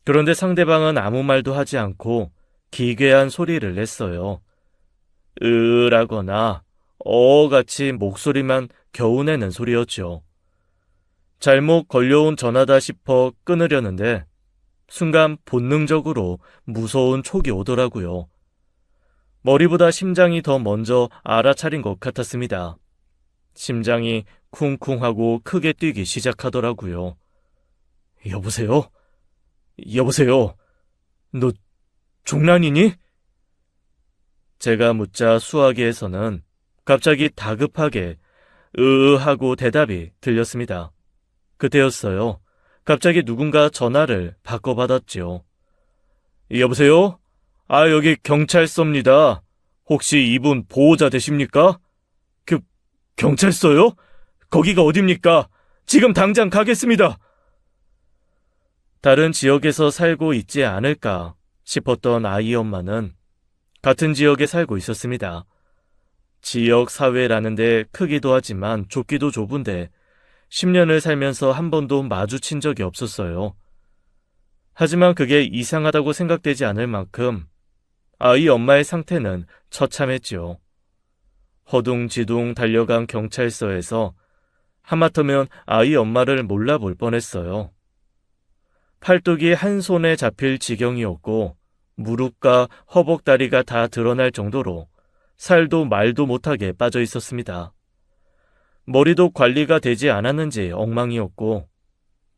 그런데 상대방은 아무 말도 하지 않고 기괴한 소리를 냈어요. 으라거나 어같이 목소리만 겨우 내는 소리였죠. 잘못 걸려온 전화다 싶어 끊으려는데 순간 본능적으로 무서운 촉이 오더라고요. 머리보다 심장이 더 먼저 알아차린 것 같았습니다. 심장이 쿵쿵하고 크게 뛰기 시작하더라고요. 여보세요? 여보세요? 너 종란이니? 제가 묻자 수화기에서는 갑자기 다급하게 하고 대답이 들렸습니다. 그때였어요. 갑자기 누군가 전화를 바꿔받았지요. 여보세요? 여기 경찰서입니다. 혹시 이분 보호자 되십니까? 경찰서요? 거기가 어딥니까? 지금 당장 가겠습니다. 다른 지역에서 살고 있지 않을까 싶었던 아이 엄마는 같은 지역에 살고 있었습니다. 지역 사회라는 데 크기도 하지만 좁기도 좁은데 10년을 살면서 한 번도 마주친 적이 없었어요. 하지만 그게 이상하다고 생각되지 않을 만큼 아이 엄마의 상태는 처참했지요. 허둥지둥 달려간 경찰서에서 하마터면 아이 엄마를 몰라볼 뻔했어요. 팔뚝이 한 손에 잡힐 지경이었고 무릎과 허벅다리가 다 드러날 정도로 살도 말도 못하게 빠져 있었습니다. 머리도 관리가 되지 않았는지 엉망이었고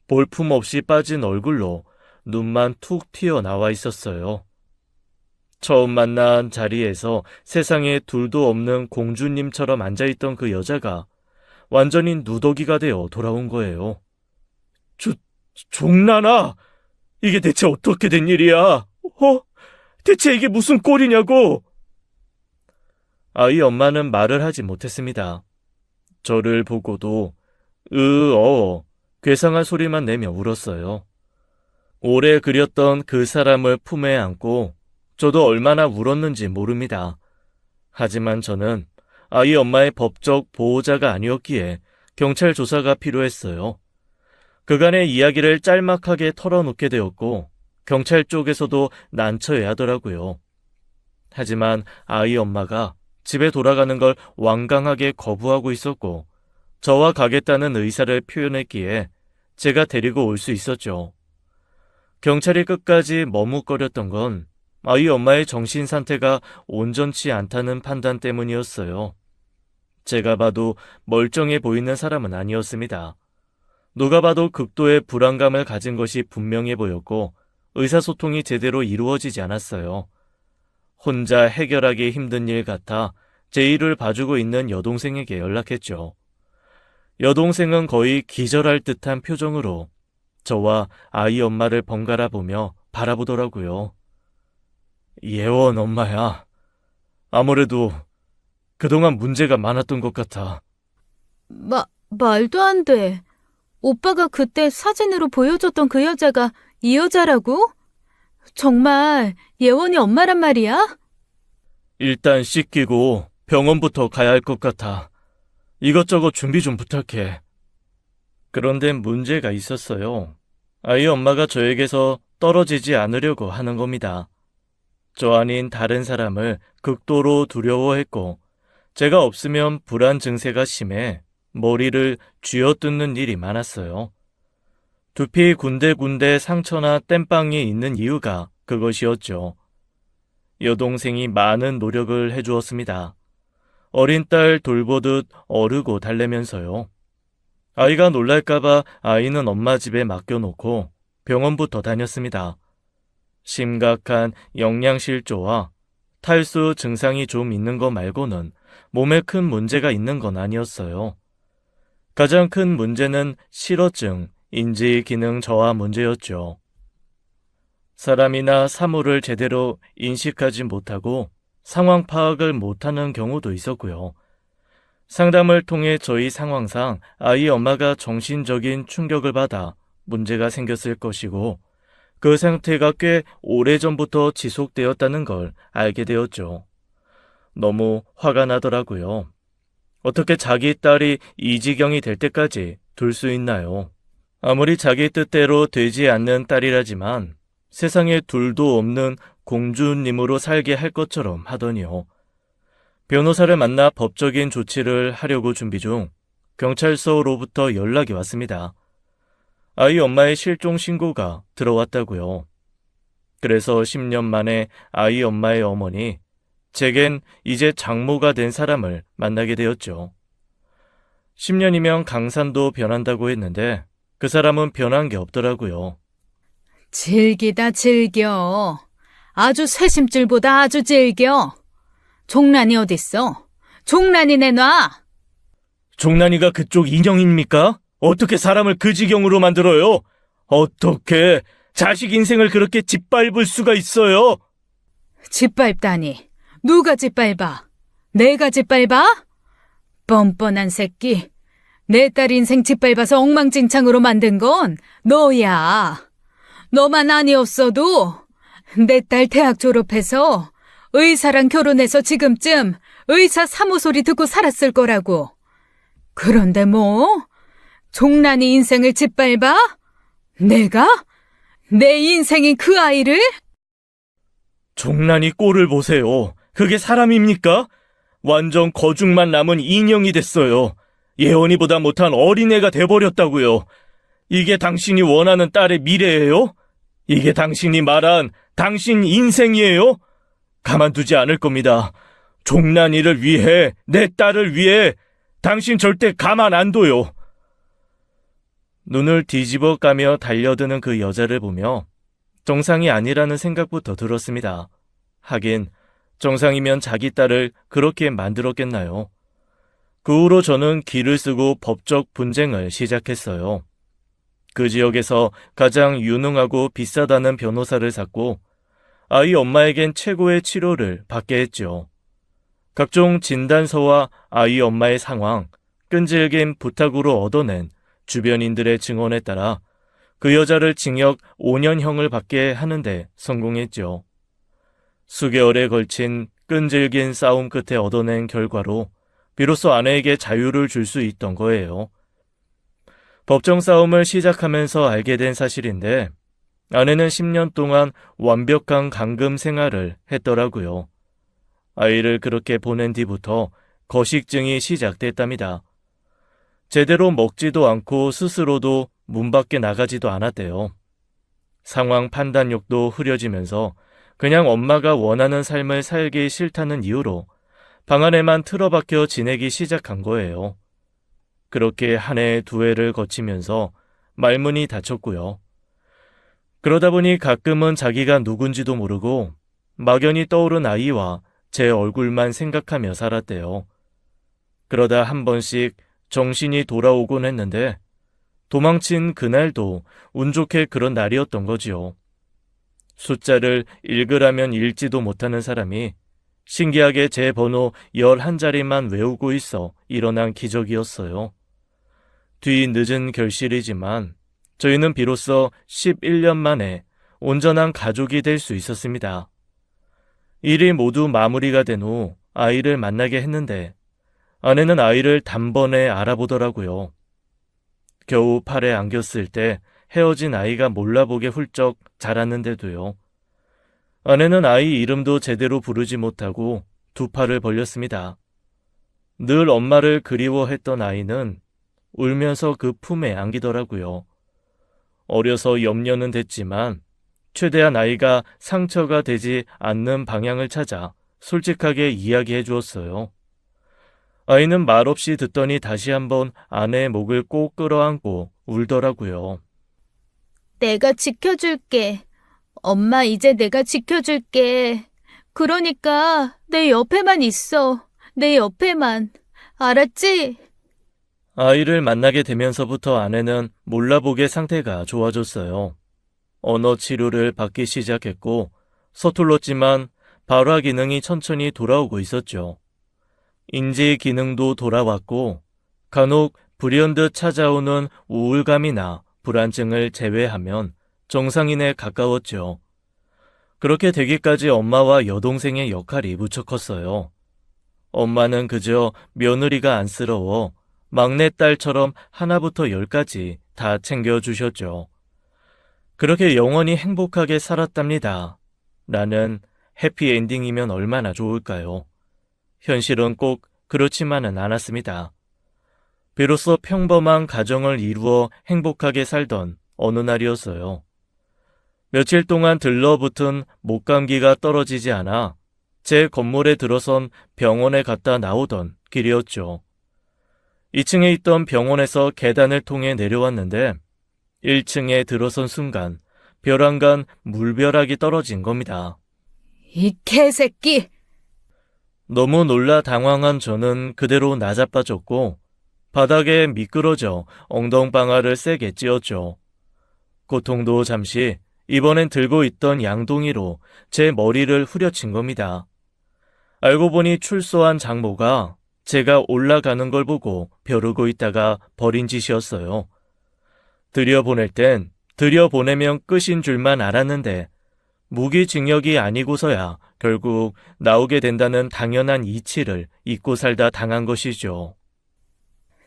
볼품없이 빠진 얼굴로 눈만 툭 튀어나와 있었어요. 처음 만난 자리에서 세상에 둘도 없는 공주님처럼 앉아있던 그 여자가 완전히 누더기가 되어 돌아온 거예요. 종란아! 이게 대체 어떻게 된 일이야? 대체 이게 무슨 꼴이냐고! 아이 엄마는 말을 하지 못했습니다. 저를 보고도 괴상한 소리만 내며 울었어요. 오래 그렸던 그 사람을 품에 안고 저도 얼마나 울었는지 모릅니다. 하지만 저는 아이 엄마의 법적 보호자가 아니었기에 경찰 조사가 필요했어요. 그간의 이야기를 짤막하게 털어놓게 되었고 경찰 쪽에서도 난처해하더라고요. 하지만 아이 엄마가 집에 돌아가는 걸 완강하게 거부하고 있었고 저와 가겠다는 의사를 표현했기에 제가 데리고 올 수 있었죠. 경찰이 끝까지 머뭇거렸던 건 아이 엄마의 정신 상태가 온전치 않다는 판단 때문이었어요. 제가 봐도 멀쩡해 보이는 사람은 아니었습니다. 누가 봐도 극도의 불안감을 가진 것이 분명해 보였고 의사소통이 제대로 이루어지지 않았어요. 혼자 해결하기 힘든 일 같아 제 일을 봐주고 있는 여동생에게 연락했죠. 여동생은 거의 기절할 듯한 표정으로 저와 아이 엄마를 번갈아 보며 바라보더라고요. 예원 엄마야. 아무래도 그동안 문제가 많았던 것 같아. 말도 안 돼. 오빠가 그때 사진으로 보여줬던 그 여자가 이 여자라고? 정말 예원이 엄마란 말이야? 일단 씻기고 병원부터 가야 할 것 같아. 이것저것 준비 좀 부탁해. 그런데 문제가 있었어요. 아이 엄마가 저에게서 떨어지지 않으려고 하는 겁니다. 저 아닌 다른 사람을 극도로 두려워했고 제가 없으면 불안 증세가 심해 머리를 쥐어뜯는 일이 많았어요. 두피 군데군데 상처나 땜빵이 있는 이유가 그것이었죠. 여동생이 많은 노력을 해주었습니다. 어린 딸 돌보듯 어르고 달래면서요. 아이가 놀랄까봐 아이는 엄마 집에 맡겨놓고 병원부터 다녔습니다. 심각한 영양실조와 탈수 증상이 좀 있는 거 말고는 몸에 큰 문제가 있는 건 아니었어요. 가장 큰 문제는 실어증, 인지기능 저하 문제였죠. 사람이나 사물을 제대로 인식하지 못하고 상황 파악을 못하는 경우도 있었고요. 상담을 통해 저희 상황상 아이 엄마가 정신적인 충격을 받아 문제가 생겼을 것이고 그 상태가 꽤 오래전부터 지속되었다는 걸 알게 되었죠. 너무 화가 나더라고요. 어떻게 자기 딸이 이 지경이 될 때까지 둘 수 있나요? 아무리 자기 뜻대로 되지 않는 딸이라지만 세상에 둘도 없는 공주님으로 살게 할 것처럼 하더니요. 변호사를 만나 법적인 조치를 하려고 준비 중 경찰서로부터 연락이 왔습니다. 아이 엄마의 실종 신고가 들어왔다고요. 그래서 10년 만에 아이 엄마의 어머니, 제겐 이제 장모가 된 사람을 만나게 되었죠. 10년이면 강산도 변한다고 했는데 그 사람은 변한 게 없더라고요. 즐기다 즐겨. 아주 쇠심줄보다 아주 즐겨. 종란이 어딨어? 종란이 내놔. 종란이가 그쪽 인형입니까? 어떻게 사람을 그 지경으로 만들어요? 어떻게 자식 인생을 그렇게 짓밟을 수가 있어요? 짓밟다니. 누가 짓밟아? 내가 짓밟아? 뻔뻔한 새끼. 내 딸 인생 짓밟아서 엉망진창으로 만든 건 너야. 너만 아니었어도 내 딸 대학 졸업해서 의사랑 결혼해서 지금쯤 의사 사무소리 듣고 살았을 거라고. 그런데 뭐? 종란이 인생을 짓밟아? 내가? 내 인생인 그 아이를? 종란이 꼴을 보세요. 그게 사람입니까? 완전 거죽만 남은 인형이 됐어요. 예원이보다 못한 어린애가 돼버렸다고요. 이게 당신이 원하는 딸의 미래예요? 이게 당신이 말한 당신 인생이에요? 가만두지 않을 겁니다. 종란이를 위해, 내 딸을 위해 당신 절대 가만 안 둬요. 눈을 뒤집어 까며 달려드는 그 여자를 보며 정상이 아니라는 생각부터 들었습니다. 하긴 정상이면 자기 딸을 그렇게 만들었겠나요? 그 후로 저는 기를 쓰고 법적 분쟁을 시작했어요. 그 지역에서 가장 유능하고 비싸다는 변호사를 샀고 아이 엄마에겐 최고의 치료를 받게 했죠. 각종 진단서와 아이 엄마의 상황, 끈질긴 부탁으로 얻어낸 주변인들의 증언에 따라 그 여자를 징역 5년형을 받게 하는데 성공했죠. 수개월에 걸친 끈질긴 싸움 끝에 얻어낸 결과로 비로소 아내에게 자유를 줄 수 있던 거예요. 법정 싸움을 시작하면서 알게 된 사실인데 아내는 10년 동안 완벽한 감금 생활을 했더라고요. 아이를 그렇게 보낸 뒤부터 거식증이 시작됐답니다. 제대로 먹지도 않고 스스로도 문 밖에 나가지도 않았대요. 상황 판단력도 흐려지면서 그냥 엄마가 원하는 삶을 살기 싫다는 이유로 방 안에만 틀어박혀 지내기 시작한 거예요. 그렇게 한 해, 두 해를 거치면서 말문이 닫혔고요. 그러다 보니 가끔은 자기가 누군지도 모르고 막연히 떠오른 아이와 제 얼굴만 생각하며 살았대요. 그러다 한 번씩 정신이 돌아오곤 했는데 도망친 그날도 운 좋게 그런 날이었던 거지요. 숫자를 읽으라면 읽지도 못하는 사람이 신기하게 제 번호 11자리만 외우고 있어 일어난 기적이었어요. 뒤 늦은 결실이지만 저희는 비로소 11년 만에 온전한 가족이 될 수 있었습니다. 일이 모두 마무리가 된 후 아이를 만나게 했는데 아내는 아이를 단번에 알아보더라고요. 겨우 팔에 안겼을 때 헤어진 아이가 몰라보게 훌쩍 자랐는데도요. 아내는 아이 이름도 제대로 부르지 못하고 두 팔을 벌렸습니다. 늘 엄마를 그리워했던 아이는 울면서 그 품에 안기더라고요. 어려서 염려는 됐지만 최대한 아이가 상처가 되지 않는 방향을 찾아 솔직하게 이야기해 주었어요. 아이는 말없이 듣더니 다시 한번 아내의 목을 꼭 끌어안고 울더라고요. 내가 지켜줄게. 엄마, 이제 내가 지켜줄게. 그러니까 내 옆에만 있어. 내 옆에만. 알았지? 아이를 만나게 되면서부터 아내는 몰라보게 상태가 좋아졌어요. 언어 치료를 받기 시작했고 서툴렀지만 발화 기능이 천천히 돌아오고 있었죠. 인지 기능도 돌아왔고 간혹 불현듯 찾아오는 우울감이나 불안증을 제외하면 정상인에 가까웠죠. 그렇게 되기까지 엄마와 여동생의 역할이 무척 컸어요. 엄마는 그저 며느리가 안쓰러워 막내딸처럼 하나부터 열까지 다 챙겨주셨죠. 그렇게 영원히 행복하게 살았답니다. 라는 해피엔딩이면 얼마나 좋을까요? 현실은 꼭 그렇지만은 않았습니다. 비로소 평범한 가정을 이루어 행복하게 살던 어느 날이었어요. 며칠 동안 들러붙은 목감기가 떨어지지 않아 제 건물에 들어선 병원에 갔다 나오던 길이었죠. 2층에 있던 병원에서 계단을 통해 내려왔는데 1층에 들어선 순간 벼랑간 물벼락이 떨어진 겁니다. 이 개새끼! 너무 놀라 당황한 저는 그대로 나자빠졌고 바닥에 미끄러져 엉덩방아를 세게 찧었죠. 고통도 잠시, 이번엔 들고 있던 양동이로 제 머리를 후려친 겁니다. 알고 보니 출소한 장모가 제가 올라가는 걸 보고 벼르고 있다가 벌인 짓이었어요. 들여보낼 땐 들여보내면 끝인 줄만 알았는데 무기징역이 아니고서야 결국 나오게 된다는 당연한 이치를 잊고 살다 당한 것이죠.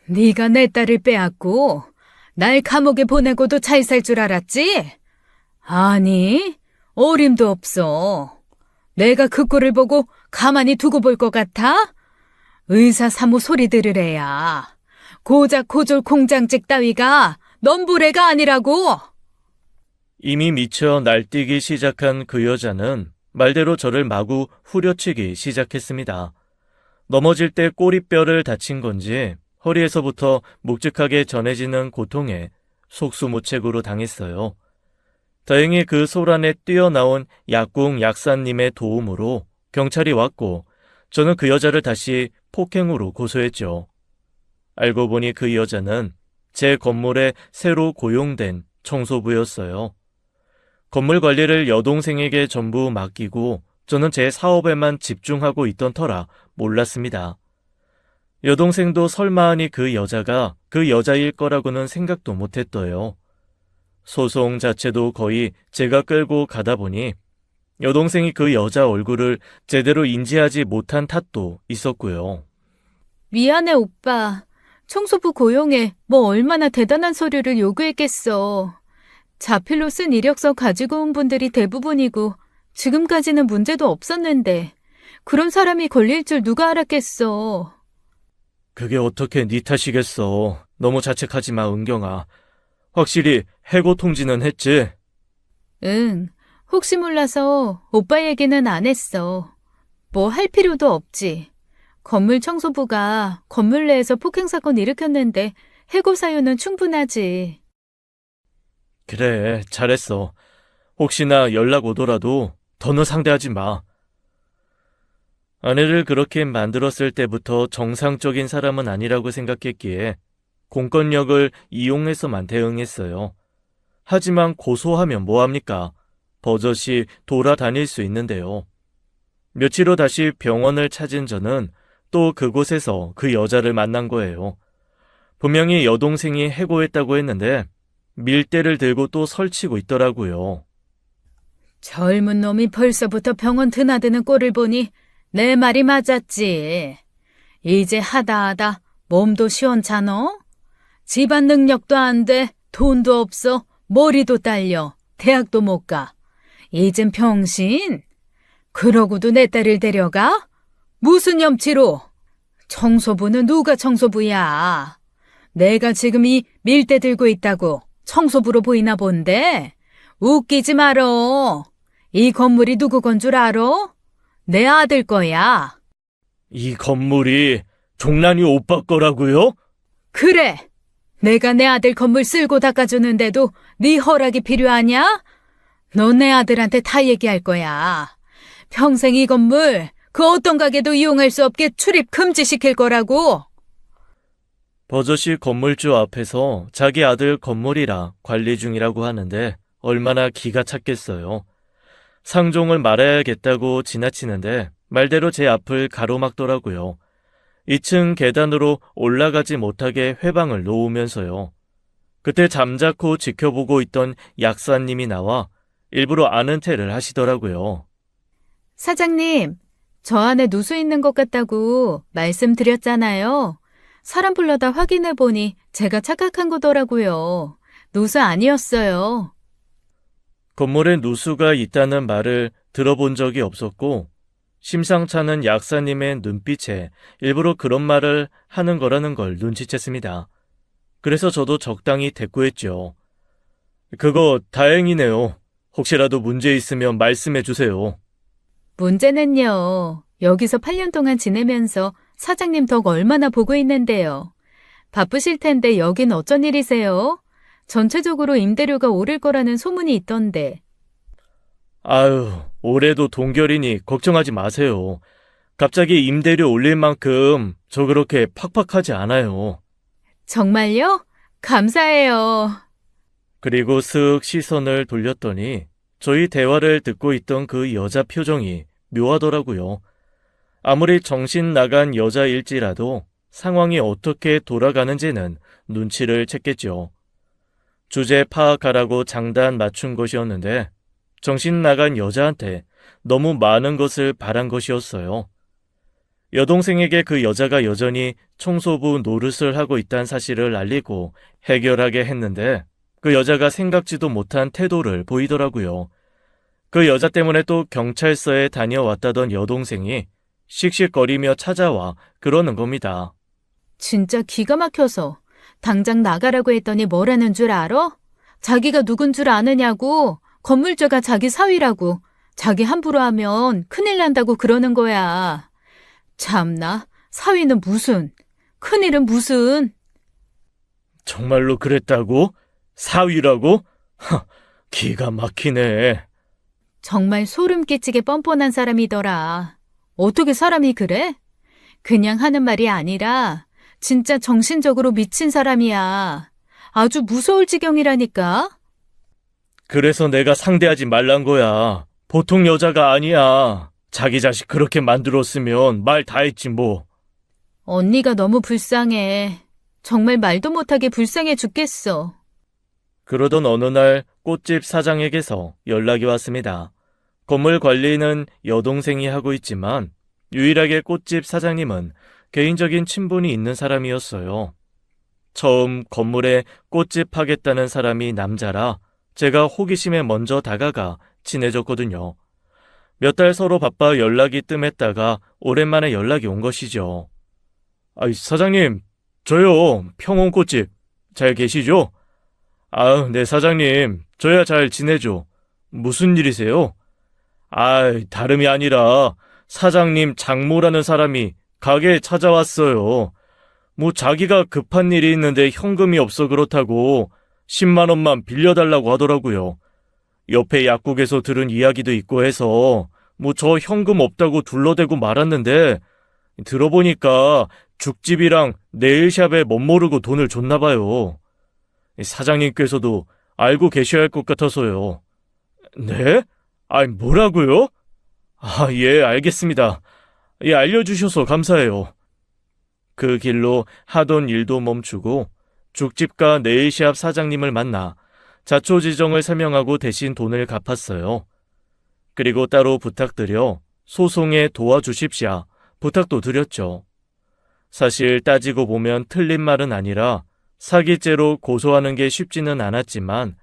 네가 내 딸을 빼앗고 날 감옥에 보내고도 잘 살 줄 알았지? 아니, 어림도 없어. 내가 그 꼴을 보고 가만히 두고 볼 것 같아? 의사 사무 소리 들으래야. 고작 고졸 공장직 따위가 넘부레가 아니라고. 이미 미쳐 날뛰기 시작한 그 여자는 말대로 저를 마구 후려치기 시작했습니다. 넘어질 때 꼬리뼈를 다친 건지 허리에서부터 묵직하게 전해지는 고통에 속수무책으로 당했어요. 다행히 그 소란에 뛰어나온 약국 약사님의 도움으로 경찰이 왔고 저는 그 여자를 다시 폭행으로 고소했죠. 알고 보니 그 여자는 제 건물에 새로 고용된 청소부였어요. 건물 관리를 여동생에게 전부 맡기고 저는 제 사업에만 집중하고 있던 터라 몰랐습니다. 여동생도 설마하니 그 여자가 그 여자일 거라고는 생각도 못했어요. 소송 자체도 거의 제가 끌고 가다 보니 여동생이 그 여자 얼굴을 제대로 인지하지 못한 탓도 있었고요. 미안해, 오빠. 청소부 고용에 뭐 얼마나 대단한 서류를 요구했겠어. 자필로 쓴 이력서 가지고 온 분들이 대부분이고 지금까지는 문제도 없었는데 그런 사람이 걸릴 줄 누가 알았겠어. 그게 어떻게 네 탓이겠어. 너무 자책하지 마, 은경아. 확실히 해고 통지는 했지? 응, 혹시 몰라서 오빠 얘기는 안 했어. 뭐 할 필요도 없지. 건물 청소부가 건물 내에서 폭행 사건 일으켰는데 해고 사유는 충분하지. 그래, 잘했어. 혹시나 연락 오더라도 더는 상대하지 마. 아내를 그렇게 만들었을 때부터 정상적인 사람은 아니라고 생각했기에 공권력을 이용해서만 대응했어요. 하지만 고소하면 뭐합니까? 버젓이 돌아다닐 수 있는데요. 며칠 후 다시 병원을 찾은 저는 또 그곳에서 그 여자를 만난 거예요. 분명히 여동생이 해고했다고 했는데 밀대를 들고 또 설치고 있더라고요. 젊은 놈이 벌써부터 병원 드나드는 꼴을 보니 내 말이 맞았지. 이제 하다 몸도 시원찮어? 집안 능력도 안 돼, 돈도 없어, 머리도 딸려, 대학도 못 가. 이젠 병신? 그러고도 내 딸을 데려가? 무슨 염치로? 청소부는 누가 청소부야? 내가 지금 이 밀대 들고 있다고 청소부로 보이나 본데? 웃기지 말어. 이 건물이 누구 건 줄 알아? 내 아들 거야. 이 건물이 종란이 오빠 거라고요? 그래. 내가 내 아들 건물 쓸고 닦아주는데도 네 허락이 필요하냐? 너 내 아들한테 다 얘기할 거야. 평생 이 건물 그 어떤 가게도 이용할 수 없게 출입 금지시킬 거라고. 버젓이 건물주 앞에서 자기 아들 건물이라 관리 중이라고 하는데 얼마나 기가 찼겠어요. 상종을 말아야겠다고 지나치는데 말대로 제 앞을 가로막더라고요. 2층 계단으로 올라가지 못하게 회방을 놓으면서요. 그때 잠자코 지켜보고 있던 약사님이 나와 일부러 아는 체를 하시더라고요. 사장님, 저 안에 누수 있는 것 같다고 말씀드렸잖아요. 사람 불러다 확인해보니 제가 착각한 거더라고요. 누수 아니었어요. 건물에 누수가 있다는 말을 들어본 적이 없었고 심상찮은 약사님의 눈빛에 일부러 그런 말을 하는 거라는 걸 눈치챘습니다. 그래서 저도 적당히 대꾸했죠. 그거 다행이네요. 혹시라도 문제 있으면 말씀해 주세요. 문제는요. 여기서 8년 동안 지내면서 사장님 덕 얼마나 보고 있는데요. 바쁘실 텐데 여긴 어쩐 일이세요? 전체적으로 임대료가 오를 거라는 소문이 있던데. 아유, 올해도 동결이니 걱정하지 마세요. 갑자기 임대료 올릴 만큼 저 그렇게 팍팍하지 않아요. 정말요? 감사해요. 그리고 슥 시선을 돌렸더니 저희 대화를 듣고 있던 그 여자 표정이 묘하더라고요. 아무리 정신 나간 여자일지라도 상황이 어떻게 돌아가는지는 눈치를 챘겠죠. 주제 파악하라고 장단 맞춘 것이었는데 정신 나간 여자한테 너무 많은 것을 바란 것이었어요. 여동생에게 그 여자가 여전히 청소부 노릇을 하고 있다는 사실을 알리고 해결하게 했는데 그 여자가 생각지도 못한 태도를 보이더라고요. 그 여자 때문에 또 경찰서에 다녀왔다던 여동생이 씩씩거리며 찾아와 그러는 겁니다. 진짜 기가 막혀서 당장 나가라고 했더니 뭐라는 줄 알아? 자기가 누군 줄 아느냐고. 건물주가 자기 사위라고. 자기 함부로 하면 큰일 난다고 그러는 거야. 참나, 사위는 무슨, 큰일은 무슨. 정말로 그랬다고? 사위라고? 기가 막히네. 정말 소름 끼치게 뻔뻔한 사람이더라. 어떻게 사람이 그래? 그냥 하는 말이 아니라 진짜 정신적으로 미친 사람이야. 아주 무서울 지경이라니까. 그래서 내가 상대하지 말란 거야. 보통 여자가 아니야. 자기 자식 그렇게 만들었으면 말 다 했지 뭐. 언니가 너무 불쌍해. 정말 말도 못하게 불쌍해 죽겠어. 그러던 어느 날 꽃집 사장에게서 연락이 왔습니다. 건물 관리는 여동생이 하고 있지만 유일하게 꽃집 사장님은 개인적인 친분이 있는 사람이었어요. 처음 건물에 꽃집 하겠다는 사람이 남자라 제가 호기심에 먼저 다가가 친해졌거든요. 몇 달 서로 바빠 연락이 뜸했다가 오랜만에 연락이 온 것이죠. 사장님, 저요, 평온꽃집 잘 계시죠? 네, 사장님, 저야 잘 지내죠. 무슨 일이세요? 다름이 아니라 사장님 장모라는 사람이 가게에 찾아왔어요. 뭐 자기가 급한 일이 있는데 현금이 없어 그렇다고 10만 원만 빌려달라고 하더라고요. 옆에 약국에서 들은 이야기도 있고 해서 뭐 저 현금 없다고 둘러대고 말았는데 들어보니까 죽집이랑 네일샵에 멋모르고 돈을 줬나 봐요. 사장님께서도 알고 계셔야 할 것 같아서요. 네? 뭐라고요? 예, 알겠습니다. 예, 알려주셔서 감사해요. 그 길로 하던 일도 멈추고 죽집과 네일샵 사장님을 만나 자초지종을 설명하고 대신 돈을 갚았어요. 그리고 따로 부탁드려 소송에 도와주십시오. 부탁도 드렸죠. 사실 따지고 보면 틀린 말은 아니라 사기죄로 고소하는 게 쉽지는 않았지만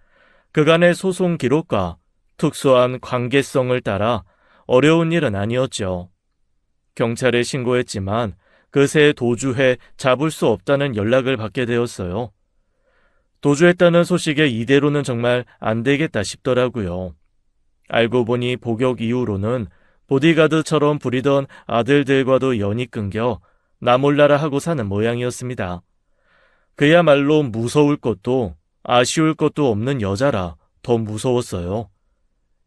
그간의 소송 기록과 특수한 관계성을 따라 어려운 일은 아니었죠. 경찰에 신고했지만 그새 도주해 잡을 수 없다는 연락을 받게 되었어요. 도주했다는 소식에 이대로는 정말 안 되겠다 싶더라고요. 알고 보니 복역 이후로는 보디가드처럼 부리던 아들들과도 연이 끊겨 나 몰라라 하고 사는 모양이었습니다. 그야말로 무서울 것도 아쉬울 것도 없는 여자라 더 무서웠어요.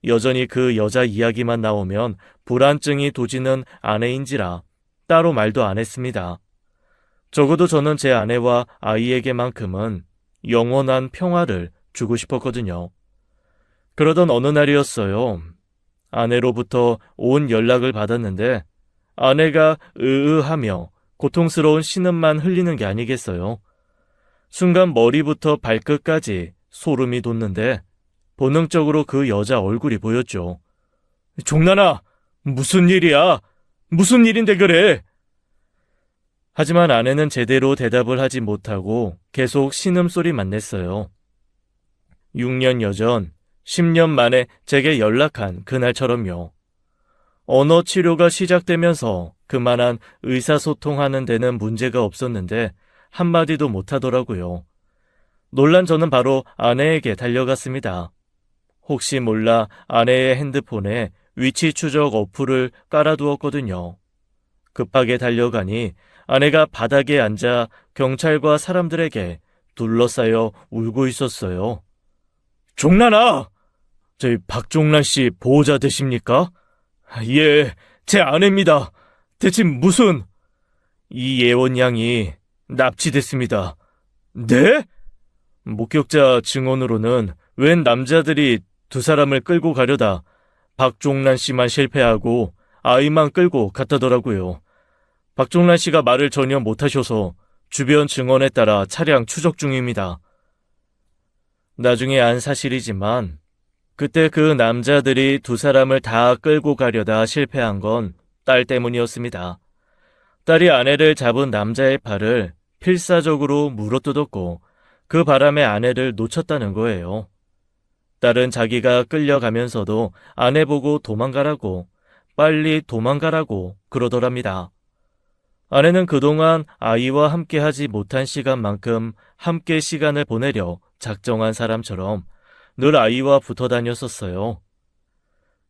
여전히 그 여자 이야기만 나오면 불안증이 도지는 아내인지라 따로 말도 안 했습니다. 적어도 저는 제 아내와 아이에게만큼은 영원한 평화를 주고 싶었거든요. 그러던 어느 날이었어요. 아내로부터 온 연락을 받았는데 아내가 으으하며 고통스러운 신음만 흘리는 게 아니겠어요. 순간 머리부터 발끝까지 소름이 돋는데 본능적으로 그 여자 얼굴이 보였죠. 종란아, 무슨 일이야? 무슨 일인데 그래? 하지만 아내는 제대로 대답을 하지 못하고 계속 신음소리만 냈어요. 6년여 전, 10년 만에 제게 연락한 그날처럼요. 언어 치료가 시작되면서 그만한 의사소통하는 데는 문제가 없었는데 한마디도 못하더라고요. 놀란 저는 바로 아내에게 달려갔습니다. 혹시 몰라 아내의 핸드폰에 위치 추적 어플을 깔아두었거든요. 급하게 달려가니 아내가 바닥에 앉아 경찰과 사람들에게 둘러싸여 울고 있었어요. 종란아! 저희 박종란 씨 보호자 되십니까? 예, 제 아내입니다. 대체 무슨... 이 예원 양이 납치됐습니다. 네? 목격자 증언으로는 웬 남자들이 두 사람을 끌고 가려다 박종란 씨만 실패하고 아이만 끌고 갔다더라고요. 박종란 씨가 말을 전혀 못하셔서 주변 증언에 따라 차량 추적 중입니다. 나중에 안 사실이지만 그때 그 남자들이 두 사람을 다 끌고 가려다 실패한 건 딸 때문이었습니다. 딸이 아내를 잡은 남자의 팔을 필사적으로 물어뜯었고 그 바람에 아내를 놓쳤다는 거예요. 딸은 자기가 끌려가면서도 아내 보고 도망가라고, 빨리 도망가라고 그러더랍니다. 아내는 그동안 아이와 함께하지 못한 시간만큼 함께 시간을 보내려 작정한 사람처럼 늘 아이와 붙어 다녔었어요.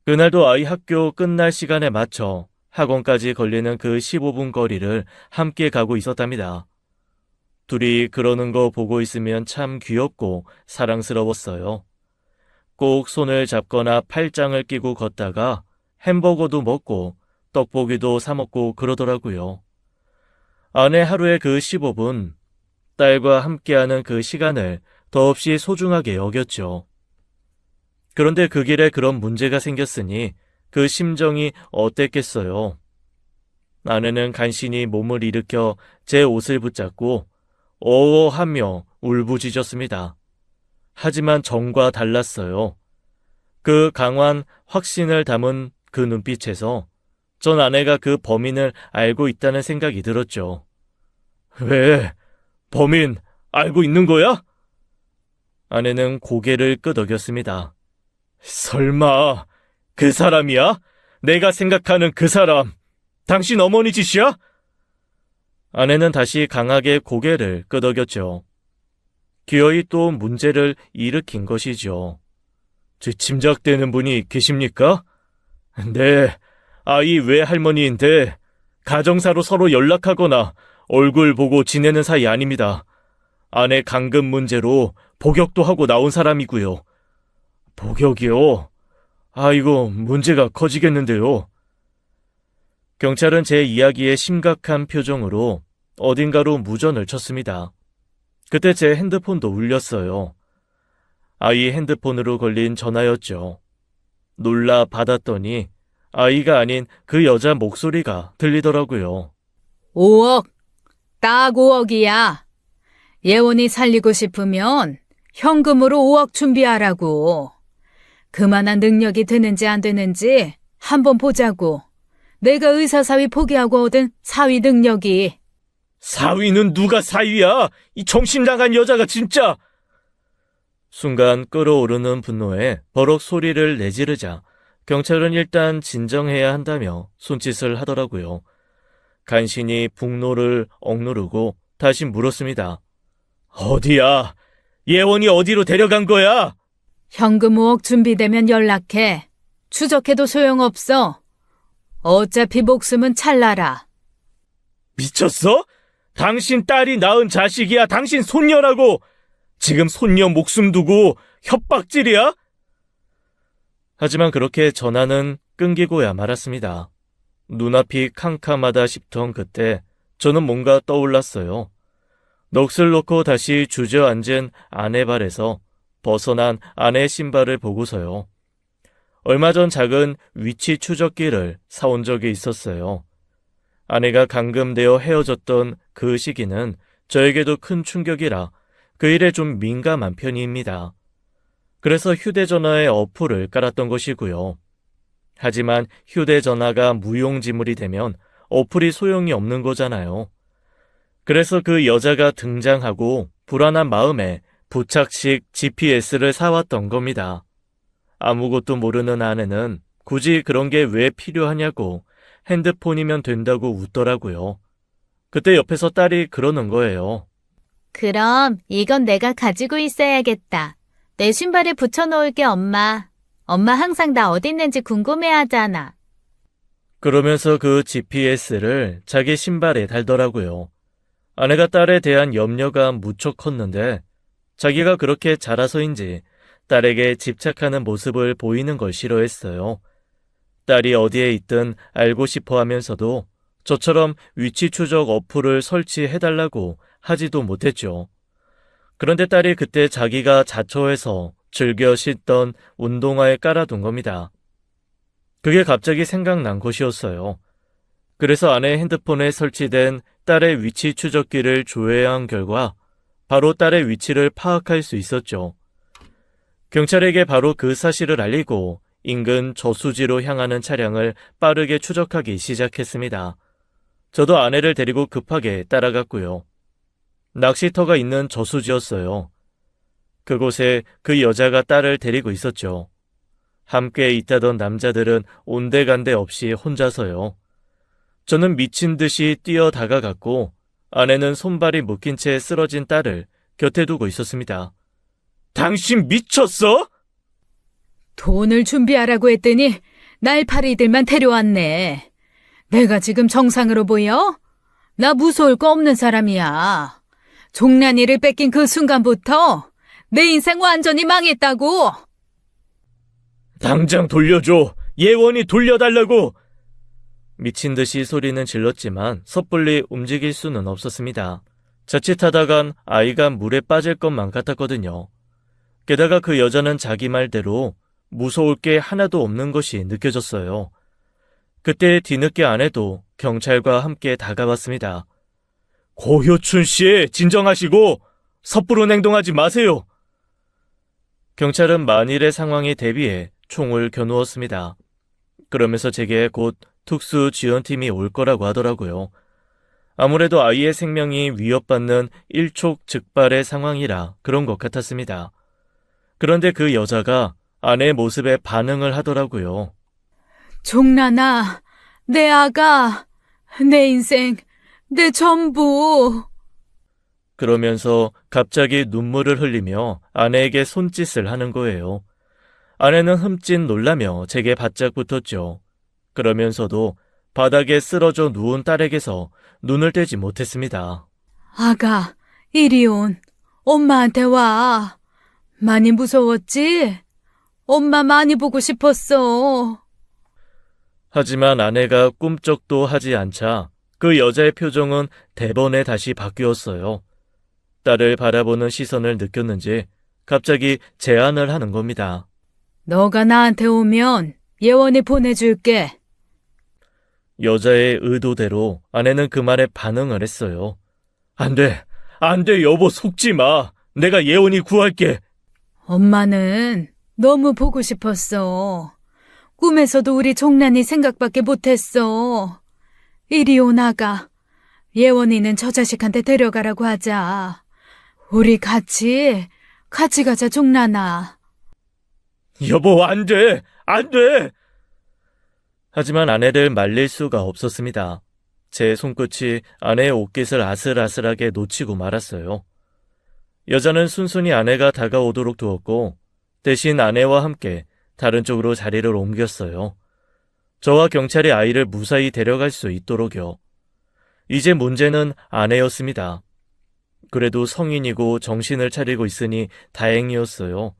그날도 아이 학교 끝날 시간에 맞춰 학원까지 걸리는 그 15분 거리를 함께 가고 있었답니다. 둘이 그러는 거 보고 있으면 참 귀엽고 사랑스러웠어요. 꼭 손을 잡거나 팔짱을 끼고 걷다가 햄버거도 먹고 떡볶이도 사 먹고 그러더라고요. 아내 하루에 그 15분, 딸과 함께하는 그 시간을 더없이 소중하게 여겼죠. 그런데 그 길에 그런 문제가 생겼으니 그 심정이 어땠겠어요. 아내는 간신히 몸을 일으켜 제 옷을 붙잡고 어어하며 울부짖었습니다. 하지만 전과 달랐어요. 그 강한 확신을 담은 그 눈빛에서 전 아내가 그 범인을 알고 있다는 생각이 들었죠. 왜? 범인 알고 있는 거야? 아내는 고개를 끄덕였습니다. 설마 그 사람이야? 내가 생각하는 그 사람. 당신 어머니 짓이야? 아내는 다시 강하게 고개를 끄덕였죠. 기어이 또 문제를 일으킨 것이죠. 짐작되는 분이 계십니까? 네, 아이 외할머니인데 가정사로 서로 연락하거나 얼굴 보고 지내는 사이 아닙니다. 아내 감금 문제로 복역도 하고 나온 사람이고요. 복역이요? 이거 문제가 커지겠는데요. 경찰은 제 이야기에 심각한 표정으로 어딘가로 무전을 쳤습니다. 그때 제 핸드폰도 울렸어요. 아이 핸드폰으로 걸린 전화였죠. 놀라 받았더니 아이가 아닌 그 여자 목소리가 들리더라고요. 5억. 딱 5억이야. 예원이 살리고 싶으면 현금으로 5억 준비하라고. 그만한 능력이 되는지 안 되는지 한번 보자고. 내가 의사 사위 포기하고 얻은 사위 능력이. 사위는 누가 사위야? 이 정신 나간 여자가 진짜! 순간 끓어오르는 분노에 버럭 소리를 내지르자 경찰은 일단 진정해야 한다며 손짓을 하더라고요. 간신히 분노를 억누르고 다시 물었습니다. 어디야? 예원이 어디로 데려간 거야? 현금 5억 준비되면 연락해. 추적해도 소용없어. 어차피 목숨은 찰나라. 미쳤어? 당신 딸이 낳은 자식이야. 당신 손녀라고. 지금 손녀 목숨 두고 협박질이야? 하지만 그렇게 전화는 끊기고야 말았습니다. 눈앞이 캄캄하다 싶던 그때 저는 뭔가 떠올랐어요. 넋을 놓고 다시 주저앉은 아내 발에서 벗어난 아내의 신발을 보고서요. 얼마 전 작은 위치 추적기를 사온 적이 있었어요. 아내가 감금되어 헤어졌던 그 시기는 저에게도 큰 충격이라 그 일에 좀 민감한 편입니다. 그래서 휴대전화에 어플을 깔았던 것이고요. 하지만 휴대전화가 무용지물이 되면 어플이 소용이 없는 거잖아요. 그래서 그 여자가 등장하고 불안한 마음에 부착식 GPS를 사왔던 겁니다. 아무것도 모르는 아내는 굳이 그런 게 왜 필요하냐고 핸드폰이면 된다고 웃더라고요. 그때 옆에서 딸이 그러는 거예요. 그럼 이건 내가 가지고 있어야겠다. 내 신발에 붙여놓을게, 엄마. 엄마 항상 나 어디 있는지 궁금해하잖아. 그러면서 그 GPS를 자기 신발에 달더라고요. 아내가 딸에 대한 염려가 무척 컸는데 자기가 그렇게 자라서인지 딸에게 집착하는 모습을 보이는 걸 싫어했어요. 딸이 어디에 있든 알고 싶어 하면서도 저처럼 위치 추적 어플을 설치해달라고 하지도 못했죠. 그런데 딸이 그때 자기가 자초해서 즐겨 신던 운동화에 깔아둔 겁니다. 그게 갑자기 생각난 것이었어요. 그래서 아내 핸드폰에 설치된 딸의 위치 추적기를 조회한 결과 바로 딸의 위치를 파악할 수 있었죠. 경찰에게 바로 그 사실을 알리고 인근 저수지로 향하는 차량을 빠르게 추적하기 시작했습니다. 저도 아내를 데리고 급하게 따라갔고요. 낚시터가 있는 저수지였어요. 그곳에 그 여자가 딸을 데리고 있었죠. 함께 있다던 남자들은 온데간데 없이 혼자서요. 저는 미친 듯이 뛰어 다가갔고 아내는 손발이 묶인 채 쓰러진 딸을 곁에 두고 있었습니다. 당신 미쳤어? 돈을 준비하라고 했더니 날파리들만 데려왔네. 내가 지금 정상으로 보여? 나 무서울 거 없는 사람이야. 종란이를 뺏긴 그 순간부터 내 인생 완전히 망했다고. 당장 돌려줘. 예원이 돌려달라고. 미친 듯이 소리는 질렀지만 섣불리 움직일 수는 없었습니다. 자칫하다간 아이가 물에 빠질 것만 같았거든요. 게다가 그 여자는 자기 말대로 무서울 게 하나도 없는 것이 느껴졌어요. 그때 뒤늦게 아내도 경찰과 함께 다가왔습니다. 고효춘 씨, 진정하시고 섣부른 행동하지 마세요. 경찰은 만일의 상황에 대비해 총을 겨누었습니다. 그러면서 제게 곧 특수 지원팀이 올 거라고 하더라고요. 아무래도 아이의 생명이 위협받는 일촉즉발의 상황이라 그런 것 같았습니다. 그런데 그 여자가 아내의 모습에 반응을 하더라고요. 종란아, 내 아가, 내 인생, 내 전부. 그러면서 갑자기 눈물을 흘리며 아내에게 손짓을 하는 거예요. 아내는 흠칫 놀라며 제게 바짝 붙었죠. 그러면서도 바닥에 쓰러져 누운 딸에게서 눈을 떼지 못했습니다. 아가, 이리 온. 엄마한테 와. 많이 무서웠지? 엄마 많이 보고 싶었어. 하지만 아내가 꿈쩍도 하지 않자 그 여자의 표정은 대번에 다시 바뀌었어요. 딸을 바라보는 시선을 느꼈는지 갑자기 제안을 하는 겁니다. 너가 나한테 오면 예원이 보내줄게. 여자의 의도대로 아내는 그 말에 반응을 했어요. 안 돼, 안 돼, 여보, 속지 마. 내가 예원이 구할게. 엄마는 너무 보고 싶었어. 꿈에서도 우리 종란이 생각밖에 못했어. 이리 오 나가. 예원이는 저 자식한테 데려가라고 하자. 우리 같이 가자 종란아. 여보, 안 돼, 안 돼. 하지만 아내를 말릴 수가 없었습니다. 제 손끝이 아내의 옷깃을 아슬아슬하게 놓치고 말았어요. 여자는 순순히 아내가 다가오도록 두었고 대신 아내와 함께 다른 쪽으로 자리를 옮겼어요. 저와 경찰이 아이를 무사히 데려갈 수 있도록요. 이제 문제는 아내였습니다. 그래도 성인이고 정신을 차리고 있으니 다행이었어요.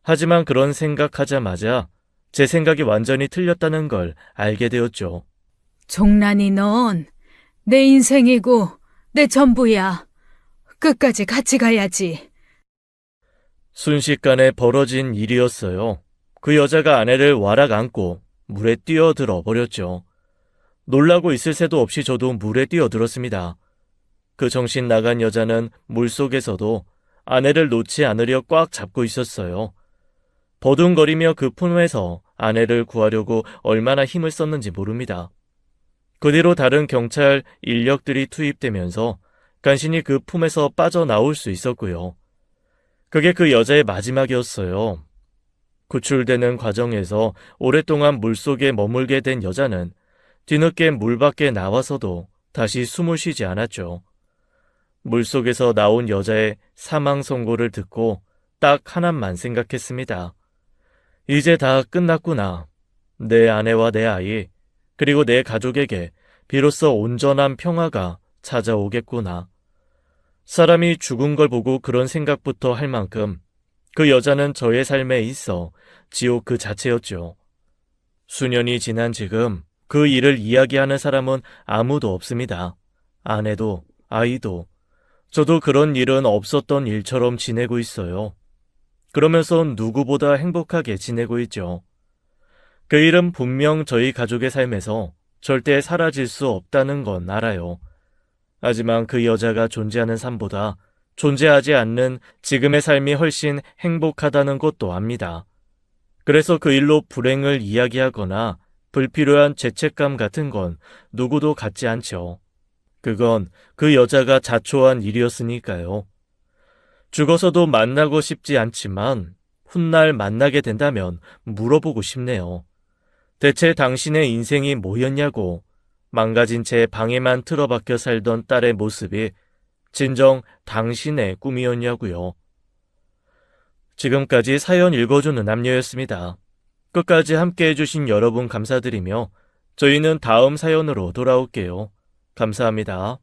하지만 그런 생각하자마자 제 생각이 완전히 틀렸다는 걸 알게 되었죠. 종란이 넌 내 인생이고 내 전부야. 끝까지 같이 가야지. 순식간에 벌어진 일이었어요. 그 여자가 아내를 와락 안고 물에 뛰어들어 버렸죠. 놀라고 있을 새도 없이 저도 물에 뛰어들었습니다. 그 정신 나간 여자는 물속에서도 아내를 놓지 않으려 꽉 잡고 있었어요. 버둥거리며 그 품에서 아내를 구하려고 얼마나 힘을 썼는지 모릅니다. 그 뒤로 다른 경찰 인력들이 투입되면서 간신히 그 품에서 빠져나올 수 있었고요. 그게 그 여자의 마지막이었어요. 구출되는 과정에서 오랫동안 물속에 머물게 된 여자는 뒤늦게 물 밖에 나와서도 다시 숨을 쉬지 않았죠. 물속에서 나온 여자의 사망 선고를 듣고 딱 하나만 생각했습니다. 이제 다 끝났구나. 내 아내와 내 아이, 그리고 내 가족에게 비로소 온전한 평화가 찾아오겠구나. 사람이 죽은 걸 보고 그런 생각부터 할 만큼 그 여자는 저의 삶에 있어 지옥 그 자체였죠. 수년이 지난 지금 그 일을 이야기하는 사람은 아무도 없습니다. 아내도 아이도 저도 그런 일은 없었던 일처럼 지내고 있어요. 그러면서 누구보다 행복하게 지내고 있죠. 그 일은 분명 저희 가족의 삶에서 절대 사라질 수 없다는 건 알아요. 하지만 그 여자가 존재하는 삶보다 존재하지 않는 지금의 삶이 훨씬 행복하다는 것도 압니다. 그래서 그 일로 불행을 이야기하거나 불필요한 죄책감 같은 건 누구도 갖지 않죠. 그건 그 여자가 자초한 일이었으니까요. 죽어서도 만나고 싶지 않지만 훗날 만나게 된다면 물어보고 싶네요. 대체 당신의 인생이 뭐였냐고. 망가진 채 방에만 틀어박혀 살던 딸의 모습이 진정 당신의 꿈이었냐고요. 지금까지 사연 읽어주는 남녀였습니다. 끝까지 함께 해주신 여러분 감사드리며 저희는 다음 사연으로 돌아올게요. 감사합니다.